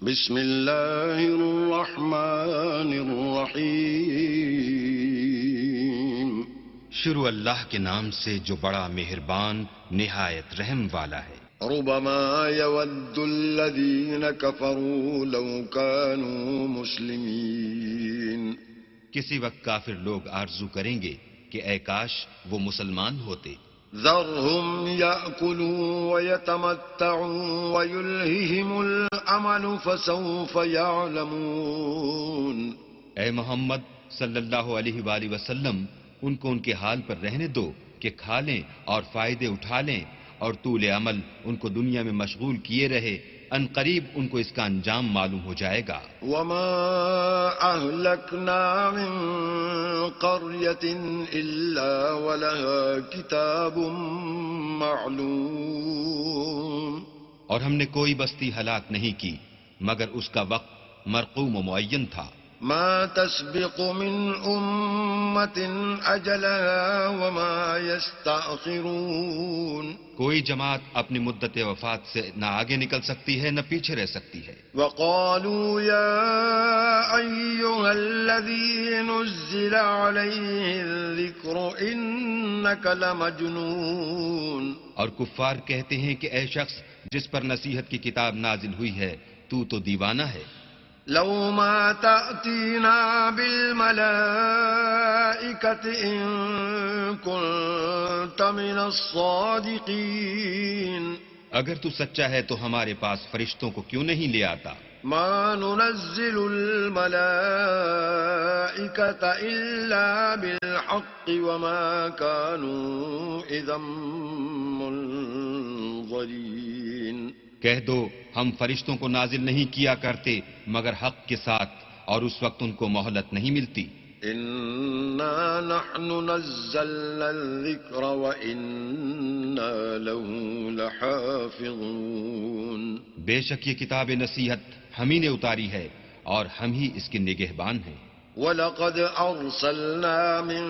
بسم اللہ الرحمن الرحیم. شروع اللہ کے نام سے جو بڑا مہربان نہایت رحم والا ہے. ربما يود الذين كفروا لو كانوا مسلمين. کسی وقت کافر لوگ آرزو کریں گے کہ اے کاش وہ مسلمان ہوتے. ذرهم يأكلوا ويتمتعوا ويلههم الأمل فسوف يعلمون. اے محمد صلی اللہ علیہ وآلہ وسلم ان کو ان کے حال پر رہنے دو کہ کھا لیں اور فائدے اٹھا لیں اور طول عمل ان کو دنیا میں مشغول کیے رہے. ان قریب ان کو اس کا انجام معلوم ہو جائے گا. وما أهلكنا من قرية إلا ولها كتاب معلوم. اور ہم نے کوئی بستی ہلاک نہیں کی مگر اس کا وقت مرقوم و معین تھا. ما تسبق من أمة أجلها وما يستأخرون. کوئی جماعت اپنی مدت وفات سے نہ آگے نکل سکتی ہے نہ پیچھے رہ سکتی ہے. وقالوا يا أيها الذي نزل عليه الذكر إنك لمجنون. اور کفار کہتے ہیں کہ اے شخص جس پر نصیحت کی کتاب نازل ہوئی ہے تو دیوانہ ہے. لو ما تأتينا بالملائكة إن كنت من الصادقين. اگر تو سچا ہے تو ہمارے پاس فرشتوں کو کیوں نہیں لے آتا. ما ننزل الملائكة إلا بالحق وما كانوا إذا منظرين. کہہ دو ہم فرشتوں کو نازل نہیں کیا کرتے مگر حق کے ساتھ اور اس وقت ان کو مہلت نہیں ملتی. إنا نحن نزلنا الذكر وإنا له لحافظون. بے شک یہ کتاب نصیحت ہم ہی نے اتاری ہے اور ہم ہی اس کے نگہبان ہیں. وَلَقَدْ أَرْسَلْنَا مِن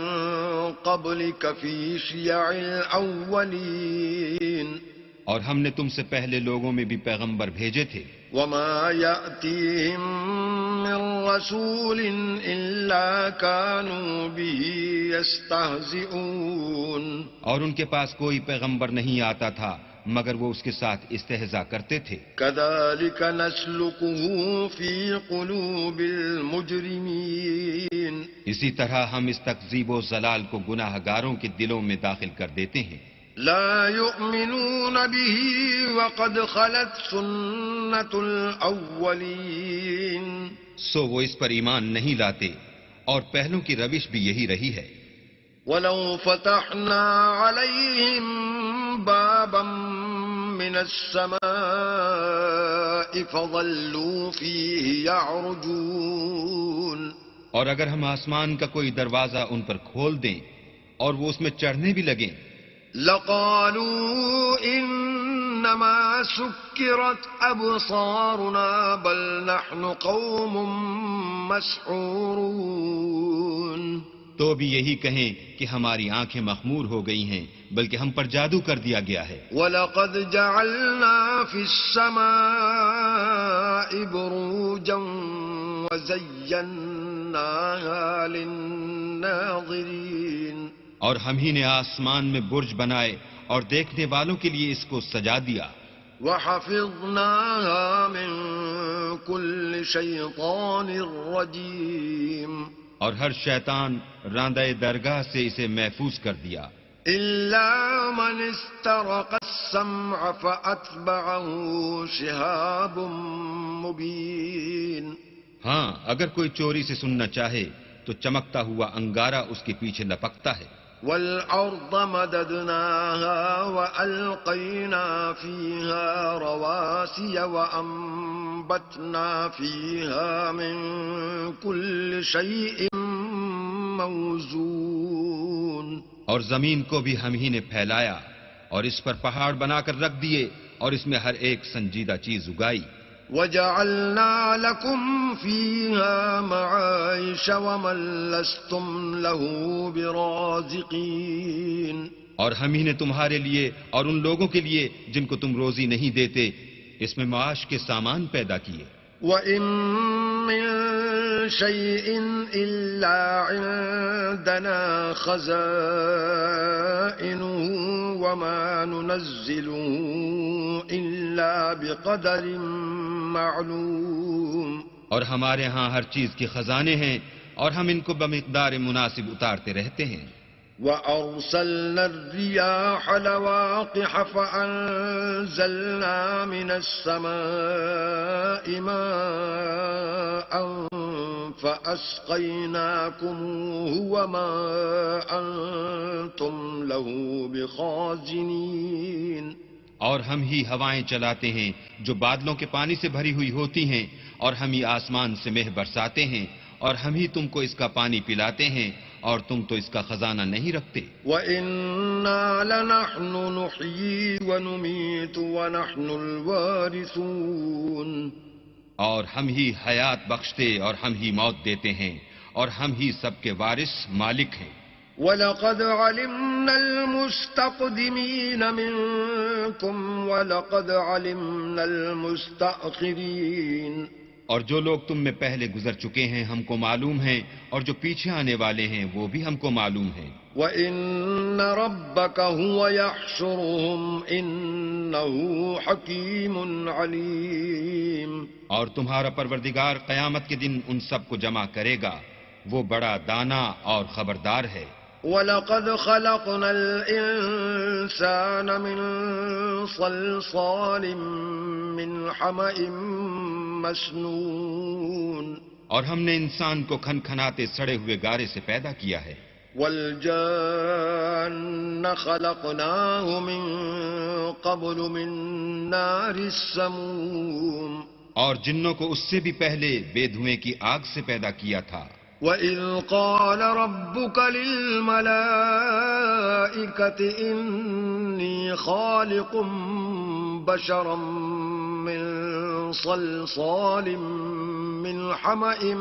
قَبْلِكَ فِي شِيَعِ الْأَوَّلِينَ. اور ہم نے تم سے پہلے لوگوں میں بھی پیغمبر بھیجے تھے. وَمَا يَأْتِيهِم مِّن رَّسُولٍ إِلَّا كَانُوا بِهِ يَسْتَهْزِئُونَ. اور ان کے پاس کوئی پیغمبر نہیں آتا تھا مگر وہ اس کے ساتھ استہزاء کرتے تھے. كَذَلِكَ نَسْلُكُهُ فِي قُلُوبِ الْمُجْرِمِينَ. اسی طرح ہم اس تکذیب و ضلال کو گناہ گاروں کے دلوں میں داخل کر دیتے ہیں. لا يؤمنون به وقد خلت سنة الأولين. سو وہ اس پر ایمان نہیں لاتے اور پہلوں کی روش بھی یہی رہی ہے. ولو فتحنا عليهم بابا من السماء فظلوا فيه يعرجون. اور اگر ہم آسمان کا کوئی دروازہ ان پر کھول دیں اور وہ اس میں چڑھنے بھی لگیں لقالوا إنما سكرت أبصارنا بل نحن قوم مسحورون. تو بھی یہی کہیں کہ ہماری آنکھیں مخمور ہو گئی ہیں بلکہ ہم پر جادو کر دیا گیا ہے. وَلَقَدْ جَعَلْنَا فِي السَّمَاءِ بُرُوجًا وَزَيَّنَّاهَا لِلنَّاظِرِينَ. اور ہم ہی نے آسمان میں برج بنائے اور دیکھنے والوں کے لیے اس کو سجا دیا. وَحَفِظْنَاهَا مِن كُلِّ شَيْطَانٍ رَّجِيمٍ. اور ہر شیطان راندہ درگاہ سے اسے محفوظ کر دیا. إِلَّا مَنِ اسْتَرَقَ السَّمْعَ فَأَتْبَعَهُ شِهَابٌ مُّبِينٌ. ہاں اگر کوئی چوری سے سننا چاہے تو چمکتا ہوا انگارہ اس کے پیچھے لپکتا ہے. وَالْأَرْضَ مَدَدْنَاهَا وَأَلْقَيْنَا فِيهَا رَوَاسِيَ وَأَنبَتْنَا فِيهَا مِن كُلِّ شَيْءٍ مَّوْزُونٍ. اور زمین کو بھی ہم ہی نے پھیلایا اور اس پر پہاڑ بنا کر رکھ دیے اور اس میں ہر ایک سنجیدہ چیز اگائی. وَجَعَلْنَا لَكُمْ فِيهَا مَعَائِشَ وَمَن لَّسْتُمْ لَهُ بِرَازِقِينَ. اور ہم ہی نے تمہارے لیے اور ان لوگوں کے لیے جن کو تم روزی نہیں دیتے اس میں معاش کے سامان پیدا کیے. وَإِن مِّن شَيْءٍ إِلَّا عِندَنَا خَزَائِنُهُ وَمَا نُنَزِّلُهُ إِلَّا بِقَدَرٍ مَّعْلُومٍ. اور ہمارے ہاں ہر چیز کے خزانے ہیں اور ہم ان کو بمقدار مناسب اتارتے رہتے ہیں. وَأَرْسَلْنَا الرِّيَاحَ لَوَاقِحَ فَأَنزَلْنَا مِنَ السَّمَاءِ مَاءً فَأَسْقَيْنَاكُمُوهُ وَمَا أَنتُمْ لَهُ بِخَازِنِينَ. اور ہم ہی ہوائیں چلاتے ہیں جو بادلوں کے پانی سے بھری ہوئی ہوتی ہیں، اور ہم ہی آسمان سے مہ برساتے ہیں، اور ہم ہی تم کو اس کا پانی پلاتے ہیں، اور تم تو اس کا خزانہ نہیں رکھتے. وَإِنَّا لَنَحْنُ نُحْيِي وَنُمِيتُ وَنَحْنُ الْوَارِثُونَ. اور ہم ہی حیات بخشتے اور ہم ہی موت دیتے ہیں، اور ہم ہی سب کے وارث مالک ہیں. وَلَقَدْ عَلِمْنَا الْمُسْتَقْدِمِينَ مِنكُمْ وَلَقَدْ عَلِمْنَا الْمُسْتَأْخِرِينَ. اور جو لوگ تم میں پہلے گزر چکے ہیں ہم کو معلوم ہیں، اور جو پیچھے آنے والے ہیں وہ بھی ہم کو معلوم ہیں. وَإِنَّ رَبَّكَ هُوَ يَحْشُرُهُمْ إِنَّهُ حَكِيمٌ عَلِيمٌ. اور تمہارا پروردگار قیامت کے دن ان سب کو جمع کرے گا، وہ بڑا دانا اور خبردار ہے. وَلَقَدْ خَلَقْنَا الْإِنسَانَ مِنْ صَلْصَالٍ مِّنْ حَمَإٍ مسنون. اور ہم نے انسان کو کھنکھناتے سڑے ہوئے گارے سے پیدا کیا ہے. وَالْجَانَّ خَلَقْنَاهُ مِنْ قَبْلُ مِنْ نَارِ السَّمُومِ. اور جنوں کو اس سے بھی پہلے بے دھوئیں کی آگ سے پیدا کیا تھا. وَإِذْ قَالَ رَبُّكَ لِلْمَلَائِكَةِ إِنِّي خَالِقٌ بَشَرًا مِّن صَلْصَالٍ مِّنْ حَمَإٍ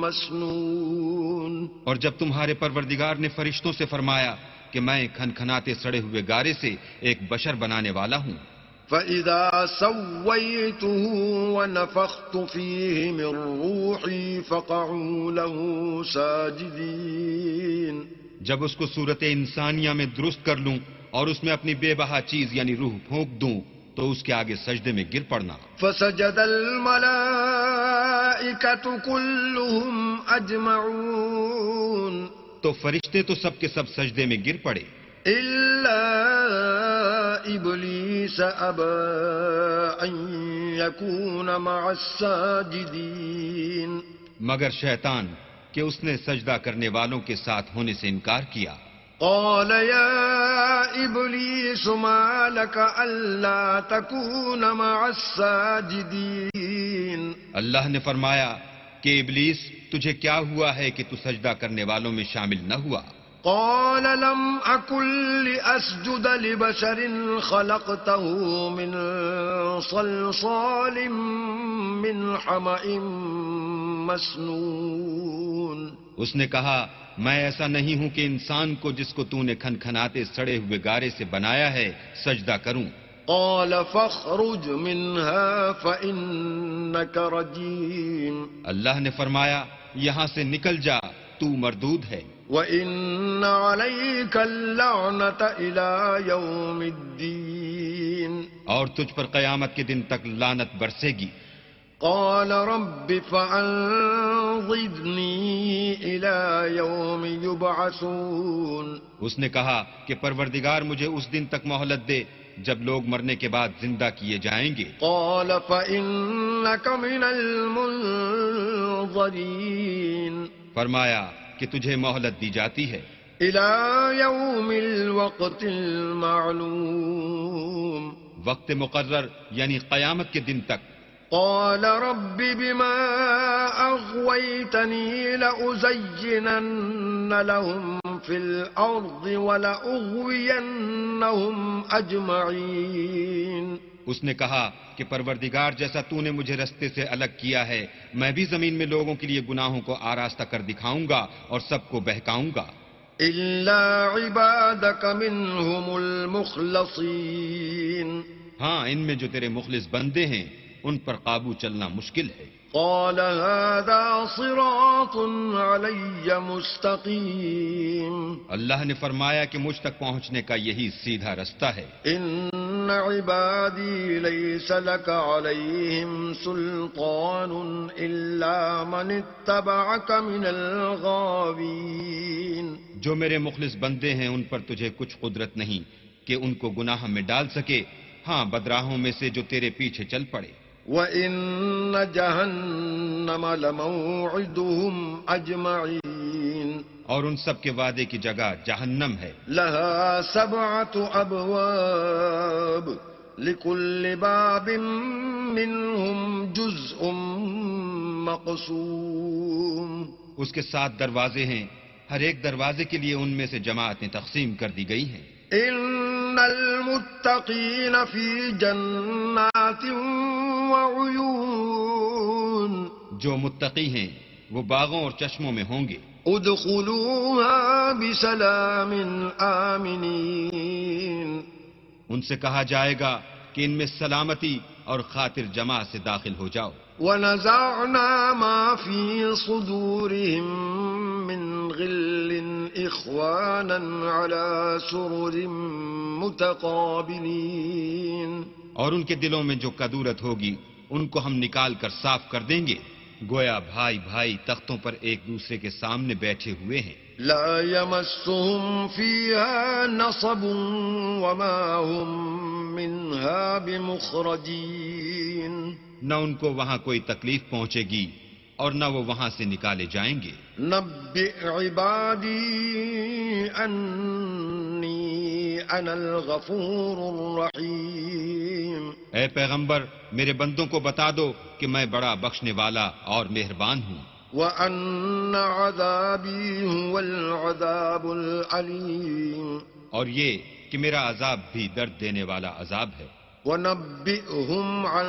مسنون. اور جب تمہارے پروردگار نے فرشتوں سے فرمایا کہ میں کھنکھناتے سڑے ہوئے گارے سے ایک بشر بنانے والا ہوں. فَإِذَا سَوَّيْتُهُ وَنَفَخْتُ فِيهِ مِنْ رُوحِي فَقَعُوا لَهُ سَاجِدِينَ. جب اس کو صورت انسانیہ میں درست کر لوں اور اس میں اپنی بے بہا چیز یعنی روح پھونک دوں تو اس کے آگے سجدے میں گر پڑنا. فَسَجَدَ الْمَلَائِكَةُ كُلُّهُمْ أَجْمَعُونَ. تو فرشتے تو سب کے سب سجدے میں گر پڑے إِلَّا إِبْلِيسَ أَبَى أَن يَكُونَ مَعَ السَّاجِدِينَ. مگر شیطان کہ اس نے سجدہ کرنے والوں کے ساتھ ہونے سے انکار کیا. قال يا إبليس ما لك ألا تكون مع الساجدين. اللہ نے فرمایا کہ ابلیس تجھے کیا ہوا ہے کہ تو سجدہ کرنے والوں میں شامل نہ ہوا. قال لم أكن لأسجد لبشر خلقته من صلصال من حمأ مسنون. اس نے کہا میں ایسا نہیں ہوں کہ انسان کو جس کو تو نے کھنکھناتے سڑے ہوئے گارے سے بنایا ہے سجدہ کروں. قال فاخرج منها فإنك رجيم. اللہ نے فرمایا یہاں سے نکل جا تو مردود ہے. وَإِنَّ عَلَيْكَ اللَّعْنَةَ إِلَى يَوْمِ الدِّينِ. اور تجھ پر قیامت کے دن تک لعنت برسے گی. قال رب فأنظرني إلى يوم يبعثون. اس نے کہا کہ پروردگار مجھے اس دن تک مہلت دے جب لوگ مرنے کے بعد زندہ کیے جائیں گے. قال فإنك من المنظرين. فرمایا کہ تجھے مہلت دی جاتی ہے إلى يوم الوقت المعلوم. وقت مقرر یعنی قیامت کے دن تک. قال رب بما أغويتني لأزينن لهم في الأرض ولأغوينهم أجمعين. اس نے کہا کہ پروردگار جیسا تو نے مجھے رستے سے الگ کیا ہے میں بھی زمین میں لوگوں کے لیے گناہوں کو آراستہ کر دکھاؤں گا اور سب کو بہکاؤں گا. إلا عبادك منهم المخلصين. ہاں ان میں جو تیرے مخلص بندے ہیں ان پر قابو چلنا مشکل ہے۔ قال هذا صراط علي مستقيم اللہ نے فرمایا کہ مجھ تک پہنچنے کا یہی سیدھا رستہ ہے۔ إن عبادي ليس لك عليهم سلطان إلا من اتبعك من الغاوين جو میرے مخلص بندے ہیں ان پر تجھے کچھ قدرت نہیں کہ ان کو گناہ میں ڈال سکے، ہاں بدراہوں میں سے جو تیرے پیچھے چل پڑے۔ وَإِنَّ جَهَنَّمَ لَمَوْعِدُهُمْ أَجْمَعِينَ اور ان سب کے وعدے کی جگہ جہنم ہے۔ لَهَا 7 أَبْوَابٍ لِكُلِّ بَابٍ مِّنْهُمْ جُزْءٌ مَّقْسُومٌ اس کے 7 دروازے ہیں، ہر ایک دروازے کے لیے ان میں سے جماعتیں تقسیم کر دی گئی ہیں۔ إِنَّ الْمُتَّقِينَ فِي جَنَّاتٍ وَعُيُونٍ جو متقی ہیں وہ باغوں اور چشموں میں ہوں گے۔ ادخلوها بسلام آمنین ان سے کہا جائے گا کہ ان میں سلامتی اور خاطر جمع سے داخل ہو جاؤ۔ ونزعنا ما في صدورهم من غل إخوانا على سرر متقابلين اور ان کے دلوں میں جو کدورت ہوگی ان کو ہم نکال کر صاف کر دیں گے، گویا بھائی بھائی تختوں پر ایک دوسرے کے سامنے بیٹھے ہوئے ہیں۔ لا يمسهم فيها نصب وما هم منها بمخرجين نہ ان کو وہاں کوئی تکلیف پہنچے گی اور نہ وہ وہاں سے نکالے جائیں گے۔ نبئ عبادی انی انا الغفور الرحیم اے پیغمبر میرے بندوں کو بتا دو کہ میں بڑا بخشنے والا اور مہربان ہوں، وَأَنَّ عَذَابِي هُوَ الْعَذَابُ الْعَلِيمُ اور یہ کہ میرا عذاب بھی درد دینے والا عذاب ہے۔ وَنَبِّئْهُمْ عَنْ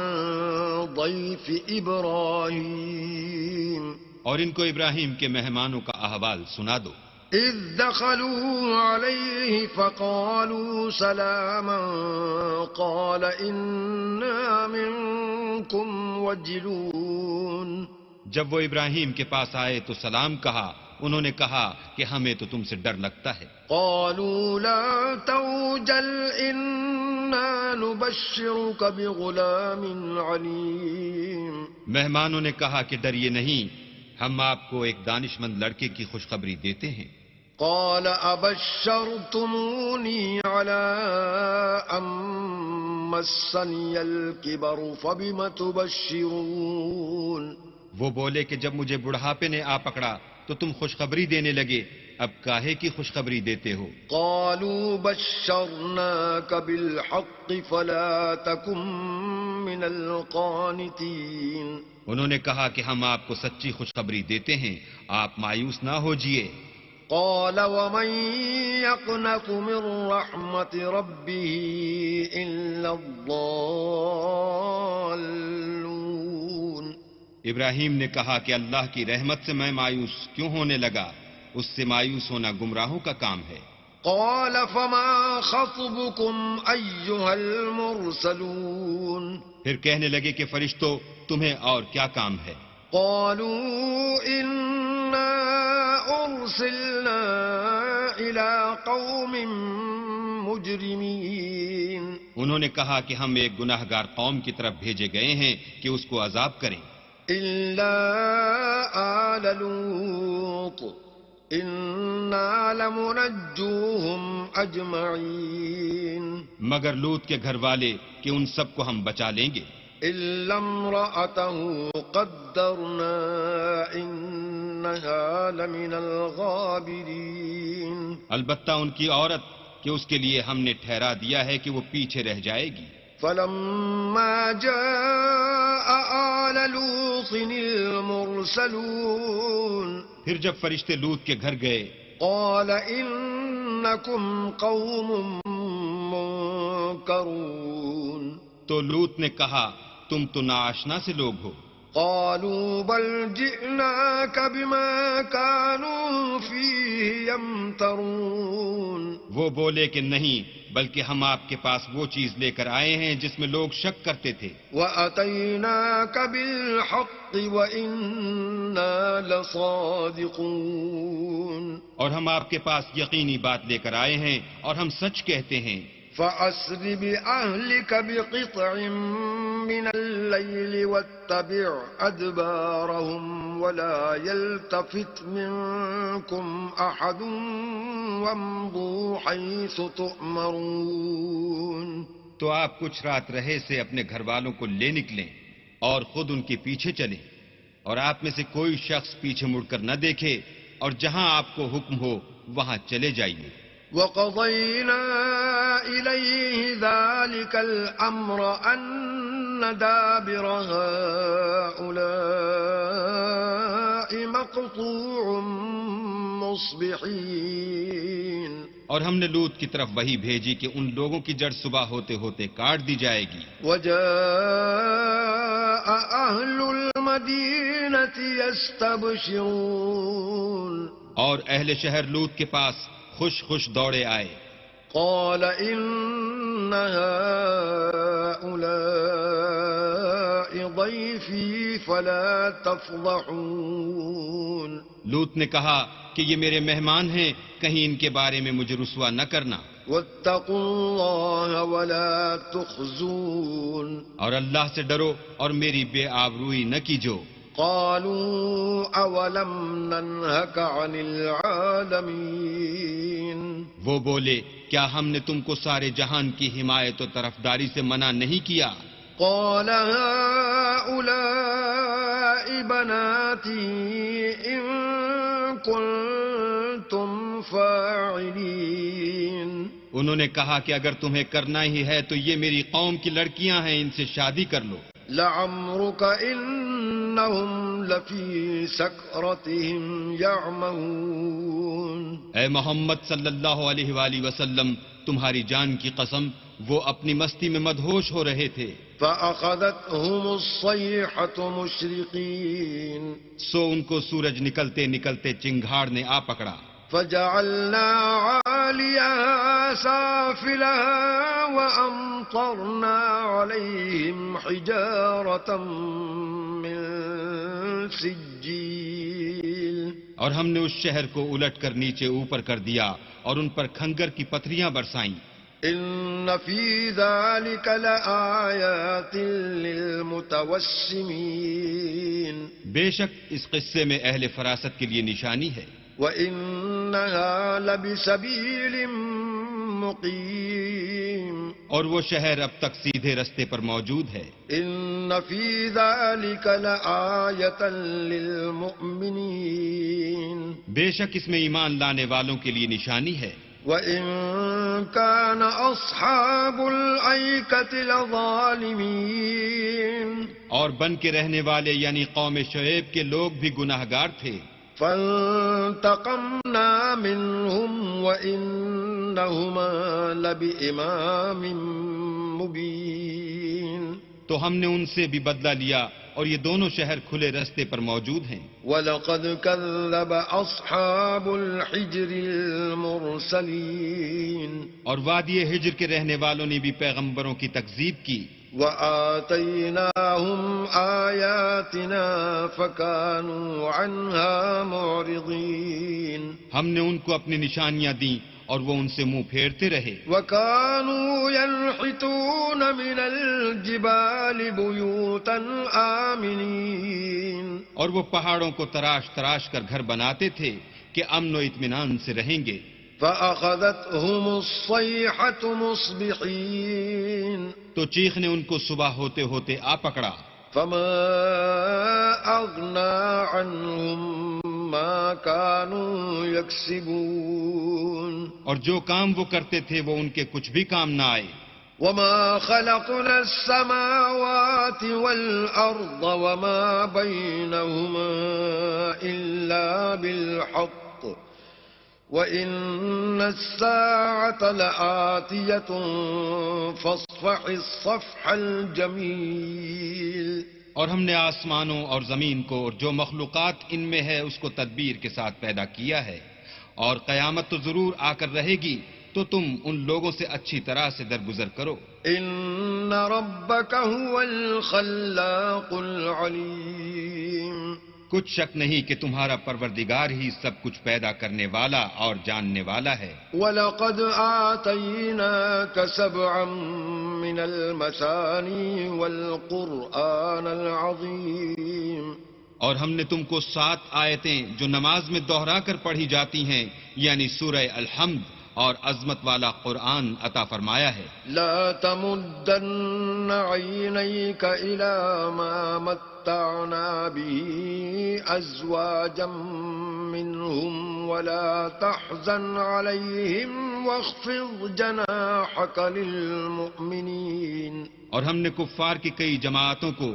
ضَيْفِ إِبْرَاهِيمَ اور ان کو ابراہیم کے مہمانوں کا احوال سنا دو۔ إِذْ دَخَلُوا عَلَيْهِ فَقَالُوا سَلَامًا قَالَ إِنَّا مِنْكُمْ وَجِلُونَ جب وہ ابراہیم کے پاس آئے تو سلام کہا، انہوں نے کہا کہ ہمیں تو تم سے ڈر لگتا ہے۔ قالوا لا توجل إنا نبشرك بغلام عليم مہمانوں نے کہا کہ ڈریے نہیں، ہم آپ کو ایک دانش مند لڑکے کی خوشخبری دیتے ہیں۔ قال أبشرتموني على أن مسني الكبر فبم تبشرون وہ بولے کہ جب مجھے بڑھاپے نے آ پکڑا تو تم خوشخبری دینے لگے، اب کاہے کی خوشخبری دیتے ہو؟ قالوا بشرناك بالحق فلا تكن من القانتين انہوں نے کہا کہ ہم آپ کو سچی خوشخبری دیتے ہیں، آپ مایوس نہ ہوجئے۔ قال ومن يقنط من رحمة ربه إلا الضالون ابراہیم نے کہا کہ اللہ کی رحمت سے میں مایوس کیوں ہونے لگا؟ اس سے مایوس ہونا گمراہوں کا کام ہے۔ قال فما خطبكم أيها المرسلون پھر کہنے لگے کہ فرشتوں تمہیں اور کیا کام ہے؟ قالوا إنا أرسلنا إلى قوم مجرمين انہوں نے کہا کہ ہم ایک گناہ گار قوم کی طرف بھیجے گئے ہیں کہ اس کو عذاب کریں۔ إلا آل لوط إنا لمنجوهم أجمعين مگر لوط کے گھر والے کہ ان سب کو ہم بچا لیں گے۔ إلا امرأته قدرنا إنها لمن الغابرين البتہ ان کی عورت کہ اس کے لیے ہم نے ٹھہرا دیا ہے کہ وہ پیچھے رہ جائے گی۔ فلما جاء آل لوط المرسلون پھر جب فرشتے لوط کے گھر گئے قال إنكم قوم منكرون تو لوط نے کہا تم تو ناآشنا سے لوگ ہو۔ قالوا بل جئناك بما كانوا فيه يمترون وہ بولے کہ نہیں، بلکہ ہم آپ کے پاس وہ چیز لے کر آئے ہیں جس میں لوگ شک کرتے تھے. وَأَتَيْنَاكَ بِالْحَقِّ وَإِنَّا لَصَادِقُونَ اور ہم آپ کے پاس یقینی بات لے کر آئے ہیں اور ہم سچ کہتے ہیں. فَأَسْرِ بِأَهْلِكَ بِقِطْعٍ مِّنَ اللَّيْلِ وَاتَّبِعْ أَدْبَارَهُمْ وَلَا يَلْتَفِتْ مِنكُمْ أَحَدٌ وَامْضُوا حَيْثُ تُؤْمَرُونَ تو آپ کچھ رات رہے سے اپنے گھر والوں کو لے نکلیں اور خود ان کے پیچھے چلیں، اور آپ میں سے کوئی شخص پیچھے مڑ کر نہ دیکھے، اور جہاں آپ کو حکم ہو وہاں چلے جائیے. وَقَضَيْنَا إِلَيْهِ ذَلِكَ الْأَمْرَ أَنَّ دَابِرَ هَؤُلَاءِ مَقْطُوعٌ مُصْبِحِينَ اور ہم نے لوط کی طرف وحی بھیجی کہ ان لوگوں کی جڑ صبح ہوتے ہوتے کاٹ دی جائے گی. وَجَاءَ أَهْلُ الْمَدِينَةِ يَسْتَبْشِرُونَ اور اہل شہر لوط کے پاس خوش خوش دوڑے آئے. قَالَ إِنَّ هَؤُلَاءِ ضَيْفِي فَلَا تَفْضَحُونَ لوط نے کہا کہ یہ میرے مہمان ہیں، کہیں ان کے بارے میں مجھے رسوا نہ کرنا. وَاتَّقُوا اللَّهَ وَلَا تُخْزُونَ اور اللہ سے ڈرو اور میری بے آبروئی نہ کیجو. قالوا اولم ننهك عن العالمين وہ بولے کیا ہم نے تم کو سارے جہان کی حمایت و طرفداری سے منع نہیں کیا؟ قال هؤلاء بناتي إن كنتم فاعلين انہوں نے کہا کہ اگر تمہیں کرنا ہی ہے تو یہ میری قوم کی لڑکیاں ہیں، ان سے شادی کر لو. لعمرك إنهم لفي سكرتهم يعمهون اے محمد صلی اللہ علیہ وآلہ وسلم، تمہاری جان کی قسم وہ اپنی مستی میں مدہوش ہو رہے تھے. فأخذتهم الصيحة مشرقين سو ان کو سورج نکلتے نکلتے چنگھاڑ نے آ پکڑا. فجعلنا عاليها سافلها وأمطرنا عليهم حجارة من سجيل اور ہم نے اس شہر کو الٹ کر نیچے اوپر کر دیا اور ان پر کھنگر کی پتھریاں برسائیں. إن في ذلك لآيات للمتوسمين بے شک اس قصے میں اہل فراست کے لیے نشانی ہے. وَإِنَّهَا لَبِسَبِيلٍ مُقِيمٍ اور وہ شہر اب تک سیدھے رستے پر موجود ہے. إِنَّ فِي ذَلِكَ لَآيَةً لِّلْمُؤْمِنِينَ بے شک اس میں ایمان لانے والوں کے لیے نشانی ہے. وَإِن كَانَ أَصْحَابُ الْأَيْكَةِ لَظَالِمِينَ اور بن کے رہنے والے یعنی قوم شعیب کے لوگ بھی گناہگار تھے. فانتقمنا منهم وإنهما لبإمام مبين تو ہم نے ان سے بھی بدلہ لیا اور یہ دونوں شہر کھلے رستے پر موجود ہیں. وَلَقَدْ كَذَّبَ أَصْحَابُ الْحِجْرِ الْمُرْسَلِينَ اور وادی ہجر کے رہنے والوں نے بھی پیغمبروں کی تکذیب کی. وَآتَيْنَاهُمْ آيَاتِنَا فَكَانُوا عَنْهَا مُعْرِضِينَ ہم نے ان کو اپنی نشانیاں دیں اور وہ ان سے منہ پھیرتے رہے. وَكَانُوا يَنْحِتُونَ مِنَ الْجِبَالِ بُيُوتًا آمِنِينَ اور وہ پہاڑوں کو تراش تراش کر گھر بناتے تھے کہ امن و اطمینان سے رہیں گے. فَأَخَذَتْهُمُ الصَّيْحَةُ مُصْبِحِينَ تو چیخ نے ان کو صبح ہوتے ہوتے آ پکڑا. فَمَا أَغْنَى عَنْهُمْ مَا كَانُوا يَكْسِبُونَ اور جو کام وہ کرتے تھے وہ ان کے کچھ بھی کام نہ آئے. وَمَا خَلَقْنَا السَّمَاوَاتِ وَالْأَرْضَ وَمَا بَيْنَهُمَا إِلَّا بِالْحَقِّ وَإِنَّ السَّاعَةَ لَآتِيَةٌ فَاصْفَحِ الصَّفْحَ الْجَمِيلَ اور ہم نے آسمانوں اور زمین کو اور جو مخلوقات ان میں ہے اس کو تدبیر کے ساتھ پیدا کیا ہے، اور قیامت تو ضرور آ کر رہے گی، تو تم ان لوگوں سے اچھی طرح سے درگزر کرو۔ ان ربك هو الخلاق العليم کچھ شک نہیں کہ تمہارا پروردگار ہی سب کچھ پیدا کرنے والا اور جاننے والا ہے۔ وَلَقَدْ آتَيْنَاكَ سَبْعًا مِّنَ الْمَثَانِي وَالْقُرْآنَ الْعَظِيمَ اور ہم نے تم کو 7 آیتیں جو نماز میں دہرا کر پڑھی جاتی ہیں، یعنی سورہ الحمد اور عظمت والا قرآن عطا فرمایا ہے۔ لا تمدن عينيك إلى ما متعنا به أزواجا منهم ولا تحزن عليهم واخفض جناحك للمؤمنين اور ہم نے کفار کی کئی جماعتوں کو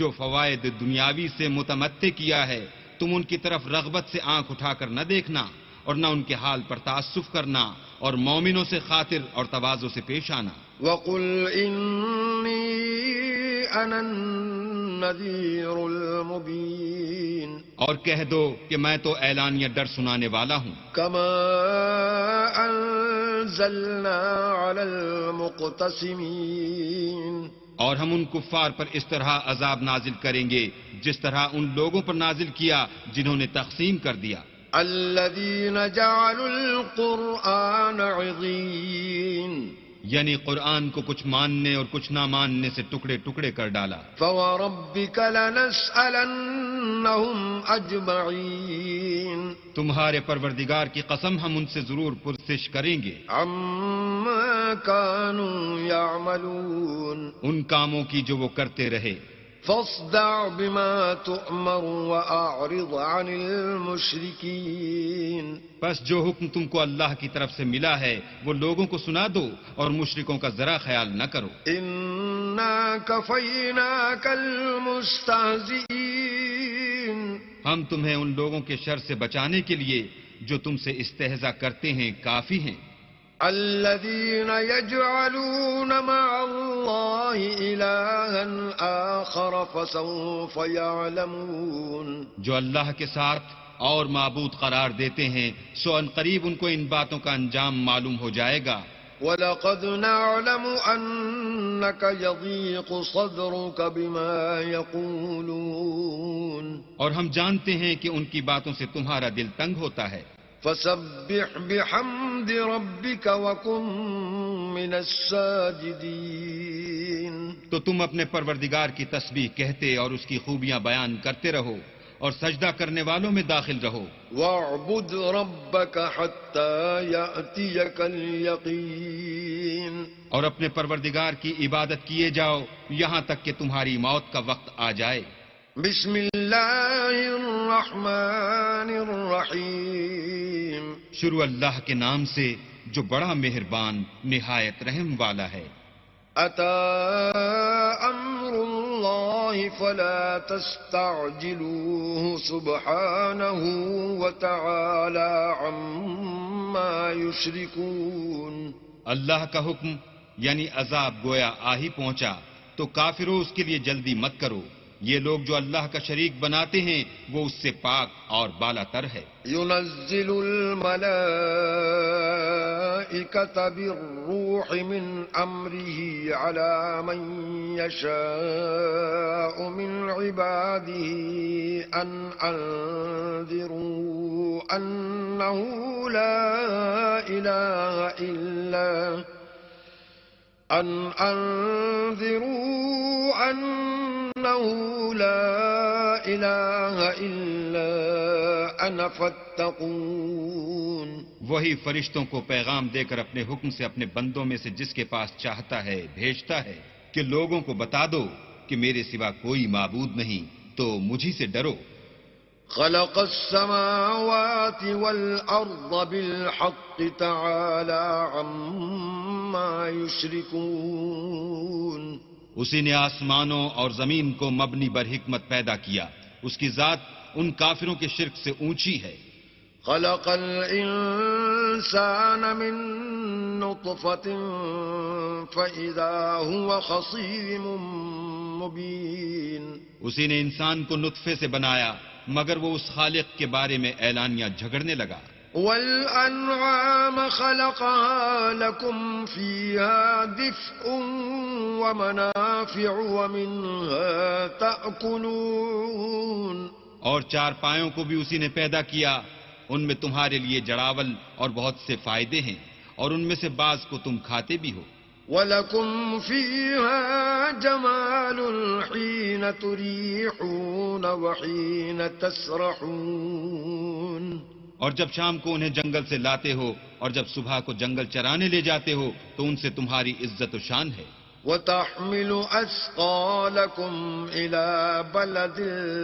جو فوائد دنیاوی سے متمتع کیا ہے، تم ان کی طرف رغبت سے آنکھ اٹھا کر نہ دیکھنا اور نہ ان کے حال پر تعسف کرنا، اور مومنوں سے خاطر اور تواضع سے پیش آنا۔ وَقُلْ إِنِّي أَنَا النَّذِيرُ الْمُبِينُ اور کہہ دو کہ میں تو اعلانیہ ڈر سنانے والا ہوں، كما أنزلنا على المقتسمين اور ہم ان کفار پر اس طرح عذاب نازل کریں گے جس طرح ان لوگوں پر نازل کیا جنہوں نے تقسیم کر دیا۔ الذين جعلوا القرآن عضين یعنی قرآن کو کچھ ماننے اور کچھ نہ ماننے سے ٹکڑے ٹکڑے کر ڈالا۔ فوربك لنسألنهم أجمعين تمہارے پروردگار کی قسم ہم ان سے ضرور پرسش کریں گے عما كانوا يعملون ان کاموں کی جو وہ کرتے رہے۔ فاصدع بما تؤمر وأعرض عن المشركين بس جو حکم تم کو اللہ کی طرف سے ملا ہے وہ لوگوں کو سنا دو اور مشرکوں کا ذرا خیال نہ کرو۔ إنا كفيناك المستهزئين ہم تمہیں ان لوگوں کے شر سے بچانے کے لیے جو تم سے استہزاء کرتے ہیں کافی ہیں۔ الذين يجعلون مع الله إلها آخر فسوف يعلمون جو اللہ کے ساتھ اور معبود قرار دیتے ہیں سو ان قریب ان کو ان باتوں کا انجام معلوم ہو جائے گا۔ وَلَقَدْ نَعْلَمُ أَنَّكَ يَضِيقُ صَدْرُكَ بِمَا يَقُولُونَ اور ہم جانتے ہیں کہ ان کی باتوں سے تمہارا دل تنگ ہوتا ہے۔ فَسَبِّحْ بِحَمْدِ رَبِّكَ وَكُن مِّنَ السَّاجِدِينَ تو تم اپنے پروردگار کی تسبیح کہتے اور اس کی خوبیاں بیان کرتے رہو اور سجدہ کرنے والوں میں داخل رہو۔ وَاعْبُدْ رَبَّكَ حَتَّى يَأْتِيَكَ الْيَقِينُ اور اپنے پروردگار کی عبادت کیے جاؤ یہاں تک کہ تمہاری موت کا وقت آ جائے۔ بسم اللہ الرحمن الرحیم شروع اللہ کے نام سے جو بڑا مہربان نہایت رحم والا ہے۔ اتی امر اللہ فلا تستعجلوه سبحانہ وتعالی عما یشرکون اللہ کا حکم یعنی عذاب گویا آ ہی پہنچا تو کافروں اس کے لیے جلدی مت کرو، یہ لوگ جو اللہ کا شریک بناتے ہیں وہ اس سے پاک اور بالا تر ہے۔ ينزل الملائكة بالروح من أمره على من يشاء من عباده أن أنذروا أنه لا إله إلا أنا فاتقون وہی فرشتوں کو پیغام دے کر اپنے حکم سے اپنے بندوں میں سے جس کے پاس چاہتا ہے بھیجتا ہے کہ لوگوں کو بتا دو کہ میرے سوا کوئی معبود نہیں تو مجھی سے ڈرو۔ خلق السماوات والأرض بالحق تعالى عما يشركون اسی نے آسمانوں اور زمین کو مبنی بر حکمت پیدا کیا، اس کی ذات ان کافروں کے شرک سے اونچی ہے۔ خلق الإنسان من نطفة فإذا هو خصيم مبين اسی نے انسان کو نطفے سے بنایا مگر وہ اس خالق کے بارے میں اعلانیہ جھگڑنے لگا. والأنعام خلقها لكم فيها دفء ومنافع ومنها تأكلون. اور چارپایوں کو بھی اسی نے پیدا کیا، ان میں تمہارے لیے جڑاول اور بہت سے فائدے ہیں، اور ان میں سے بعض کو تم کھاتے بھی ہو. وَلَكُمْ فِيهَا جَمَالٌ حِينَ تُرِيحُونَ وَحِينَ تَسْرَحُونَ. اور جب شام کو انہیں جنگل سے لاتے ہو اور جب صبح کو جنگل چرانے لے جاتے ہو تو ان سے تمہاری عزت و شان ہے. وَتَحْمِلُ أَثْقَالَكُمْ إِلَى بَلَدٍ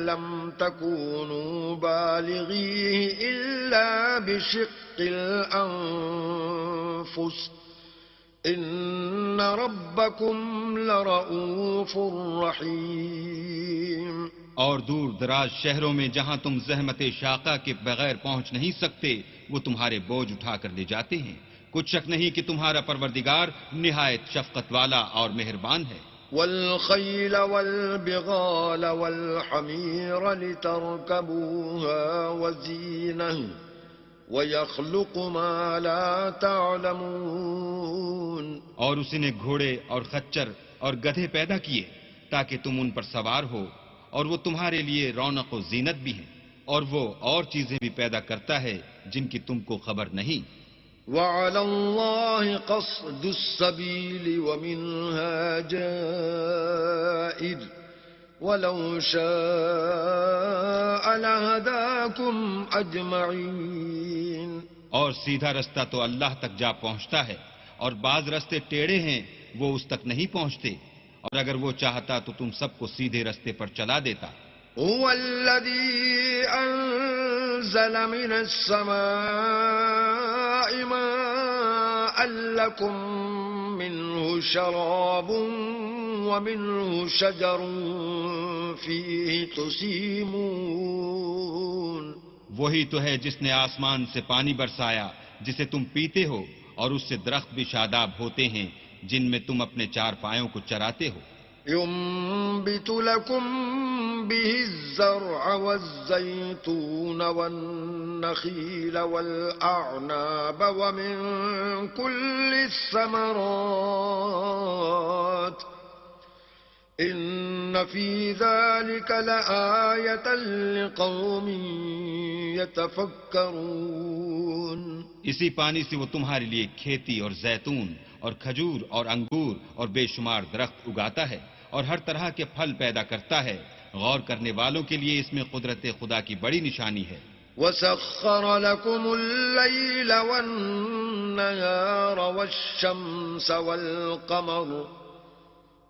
لَّمْ تَكُونُوا بَالِغِيهِ إِلَّا بِشِقِّ الْأَنفُسِ إِنَّ رَبَّكُمْ لَرَءُوفٌ رَّحِيمٌ. اور دور دراز شہروں میں جہاں تم زحمت شاقہ کے بغیر پہنچ نہیں سکتے وہ تمہارے بوجھ اٹھا کر لے جاتے ہیں. کچھ شک نہیں کہ تمہارا پروردگار نہایت شفقت والا اور مہربان ہے. وَالْخَيْلَ وَالْبِغَالَ وَالْحَمِيرَ لِتَرْكَبُوهَا وَزِينَةً وَيَخْلُقُ مَا لَا تَعْلَمُونَ. اور اسی نے گھوڑے اور خچر اور گدھے پیدا کیے تاکہ تم ان پر سوار ہو، اور وہ تمہارے لیے رونق و زینت بھی ہیں، اور وہ اور چیزیں بھی پیدا کرتا ہے جن کی تم کو خبر نہیں. وَعَلَى اللَّهِ قَصْدُ السَّبِيلِ وَمِنْهَا جَائِرٌ وَلَوْ شَاءَ لَهَدَاكُمْ أَجْمَعِينَ. اور سیدھا رستہ تو اللہ تک جا پہنچتا ہے، اور بعض رستے ٹیڑھے ہیں وہ اس تک نہیں پہنچتے، اور اگر وہ چاہتا تو تم سب کو سیدھے رستے پر چلا دیتا. هُوَ الَّذِي أَنزَلَ مِنَ السَّمَاءِ مَاءً لَّكُم مِّنْهُ شَرَابٌ وَمِنْهُ شَجَرٌ فِيهِ تُسِيمُونَ. وہی تو ہے جس نے آسمان سے پانی برسایا جسے تم پیتے ہو، اور اس سے درخت بھی شاداب ہوتے ہیں جن میں تم اپنے چار پایوں کو چراتے ہو. ينبت لكم به الزرع والزيتون والنخيل والأعناب ومن كل الثمرات إن في ذلك لآية لقوم يتفكرون. اسی پانی سے وہ تمہارے لیے کھیتی اور زیتون اور کھجور اور انگور اور بے شمار درخت اگاتا ہے اور ہر طرح کے پھل پیدا کرتا ہے. غور کرنے والوں کے لیے اس میں قدرت خدا کی بڑی نشانی ہے. وَسَخَّرَ لَكُمُ اللَّيْلَ وَالنَّهَارَ وَالشَّمْسَ وَالْقَمَرَ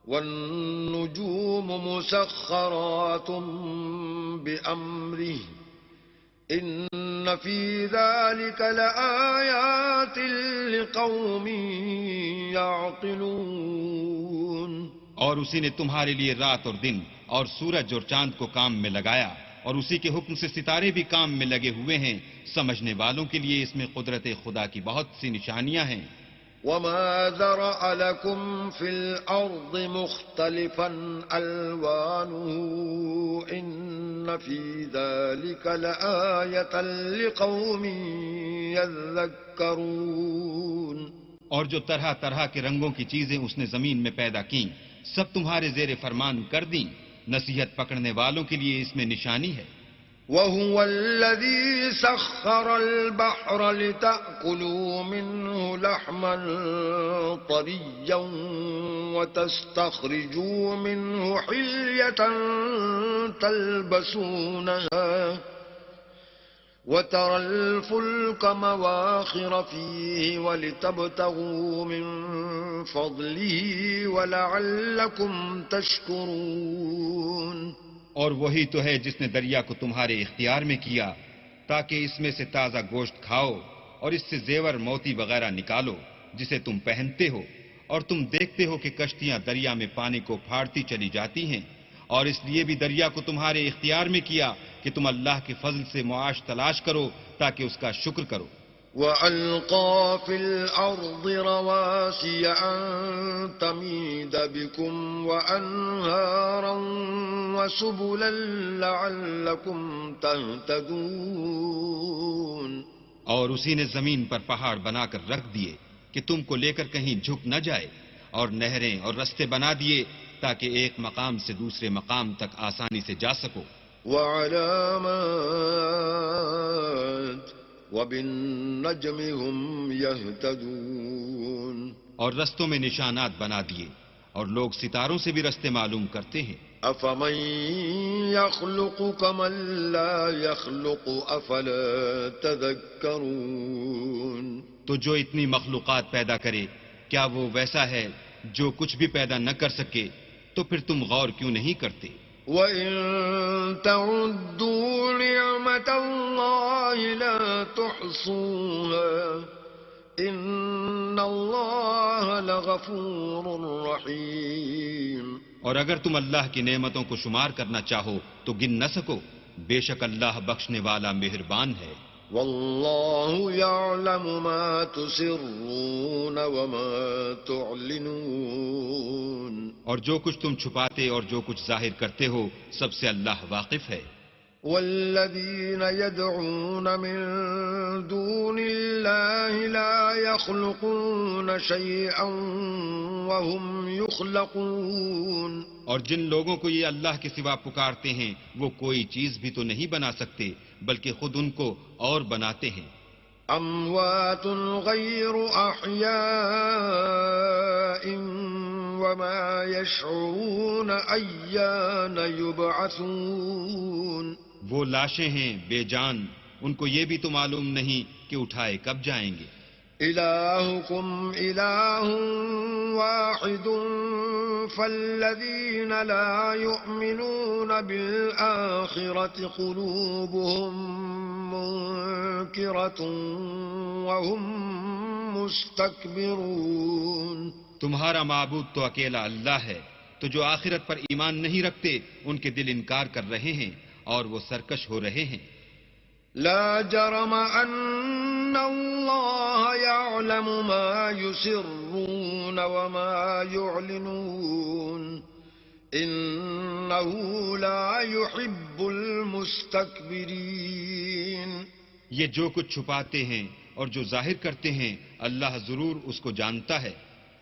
وَالنُّجُومُ مُسَخَّرَاتٌ بِأَمْرِهِ إِنَّ فِي ذَلِكَ لَآيَاتٍ لِقَوْمٍ يَعْقِلُونَ. اور اسی نے تمہارے لیے رات اور دن اور سورج اور چاند کو کام میں لگایا، اور اسی کے حکم سے ستارے بھی کام میں لگے ہوئے ہیں. سمجھنے والوں کے لیے اس میں قدرت خدا کی بہت سی نشانیاں ہیں. وَمَا ذَرَأَ لَكُمْ فِي الْأَرْضِ مُخْتَلِفًا أَلْوَانُهُ إِنَّ فِي ذَلِكَ لَآيَةً لِقَوْمٍ يَذَّكَّرُونَ. اور جو طرح طرح کے رنگوں کی چیزیں اس نے زمین میں پیدا کیں سب تمہارے زیر فرمان کر دیں. نصیحت پکڑنے والوں کے لیے اس میں نشانی ہے. وَهُوَ الَّذِي سَخَّرَ الْبَحْرَ لِتَأْكُلُوا مِنْهُ لَحْمًا طَرِيًّا وَتَسْتَخْرِجُوا مِنْهُ حِلْيَةً تَلْبَسُونَهَا وَتَرَى الْفُلْكَ مَوَاخِرَ فِيهِ وَلِتَبْتَغُوا مِنْ فَضْلِهِ وَلَعَلَّكُمْ تَشْكُرُونَ. اور وہی تو ہے جس نے دریا کو تمہارے اختیار میں کیا تاکہ اس میں سے تازہ گوشت کھاؤ اور اس سے زیور موتی وغیرہ نکالو جسے تم پہنتے ہو، اور تم دیکھتے ہو کہ کشتیاں دریا میں پانی کو پھاڑتی چلی جاتی ہیں. اور اس لیے بھی دریا کو تمہارے اختیار میں کیا کہ تم اللہ کے فضل سے معاش تلاش کرو تاکہ اس کا شکر کرو. وألقى في الأرض رواسي أن تميد بكم وأنهارا وسبلا لعلكم تهتدون. اور اسی نے زمین پر پہاڑ بنا کر رکھ دیے کہ تم کو لے کر کہیں جھک نہ جائے، اور نہریں اور رستے بنا دیے تاکہ ایک مقام سے دوسرے مقام تک آسانی سے جا سکو. وعلامات وبالنجم هم يهتدون. اور رستوں میں نشانات بنا دیے، اور لوگ ستاروں سے بھی رستے معلوم کرتے ہیں. أفمن يخلق كمن لا يخلق أفلا تذكرون. تو جو اتنی مخلوقات پیدا کرے، کیا وہ ویسا ہے جو کچھ بھی پیدا نہ کر سکے؟ تو پھر تم غور کیوں نہیں کرتے؟ وَإِن تَعُدُّوا نِعْمَةَ اللَّهِ لَا تُحْصُوهَا إِنَّ اللَّهَ لَغَفُورٌ رَحِيمٌ. اور اگر تم اللہ کی نعمتوں کو شمار کرنا چاہو تو گن نہ سکو، بے شک اللہ بخشنے والا مہربان ہے. وَاللَّهُ يَعْلَمُ مَا تُسِرُّونَ وَمَا تُعْلِنُونَ. اور جو کچھ تم چھپاتے اور جو کچھ ظاہر کرتے ہو سب سے اللہ واقف ہے. وَالَّذِينَ يَدْعُونَ مِن دُونِ اللَّهِ لَا يَخْلُقُونَ شَيْئًا وَهُمْ يُخْلَقُونَ. اور جن لوگوں کو یہ اللہ کے سوا پکارتے ہیں وہ کوئی چیز بھی تو نہیں بنا سکتے بلکہ خود ان کو اور بناتے ہیں. أَمْوَاتٌ غَيْرُ أَحْيَاءٍ وَمَا يَشْعُرُونَ أَيَّانَ يُبْعَثُونَ. وہ لاشیں ہیں بے جان، ان کو یہ بھی تو معلوم نہیں کہ اٹھائے کب جائیں گے. إِلَٰهُكُمْ إِلَٰهٌ وَاحِدٌ فَالَّذِينَ لَا يُؤْمِنُونَ بِالْآخِرَةِ قُلُوبُهُم مُّنكِرَةٌ وَهُم مُّسْتَكْبِرُونَ. تمہارا معبود تو اکیلا اللہ ہے، تو جو آخرت پر ایمان نہیں رکھتے ان کے دل انکار کر رہے ہیں اور وہ سرکش ہو رہے ہیں. لا جرم أن الله يعلم ما يسرون وما يعلنون إنه لا يحب المستكبرين. یہ جو کچھ چھپاتے ہیں اور جو ظاہر کرتے ہیں اللہ ضرور اس کو جانتا ہے،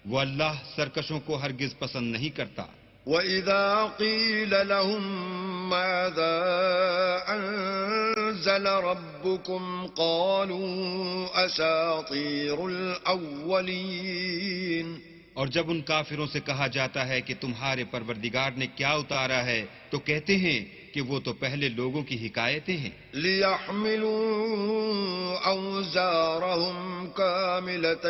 وہ اللہ سرکشوں کو ہرگز پسند نہیں کرتا. وَإِذَا قِيلَ لَهُم مَّاذَا أَنزَلَ رَبُّكُمْ قَالُوا أَسَاطِيرُ الْأَوَّلِينَ. اور جب ان کافروں سے کہا جاتا ہے کہ تمہارے پروردگار نے کیا اتارا ہے تو کہتے ہیں کہ وہ تو پہلے لوگوں کی حکایتیں ہیں. لِيَحْمِلُوا أَوْزَارَهُمْ كَامِلَةً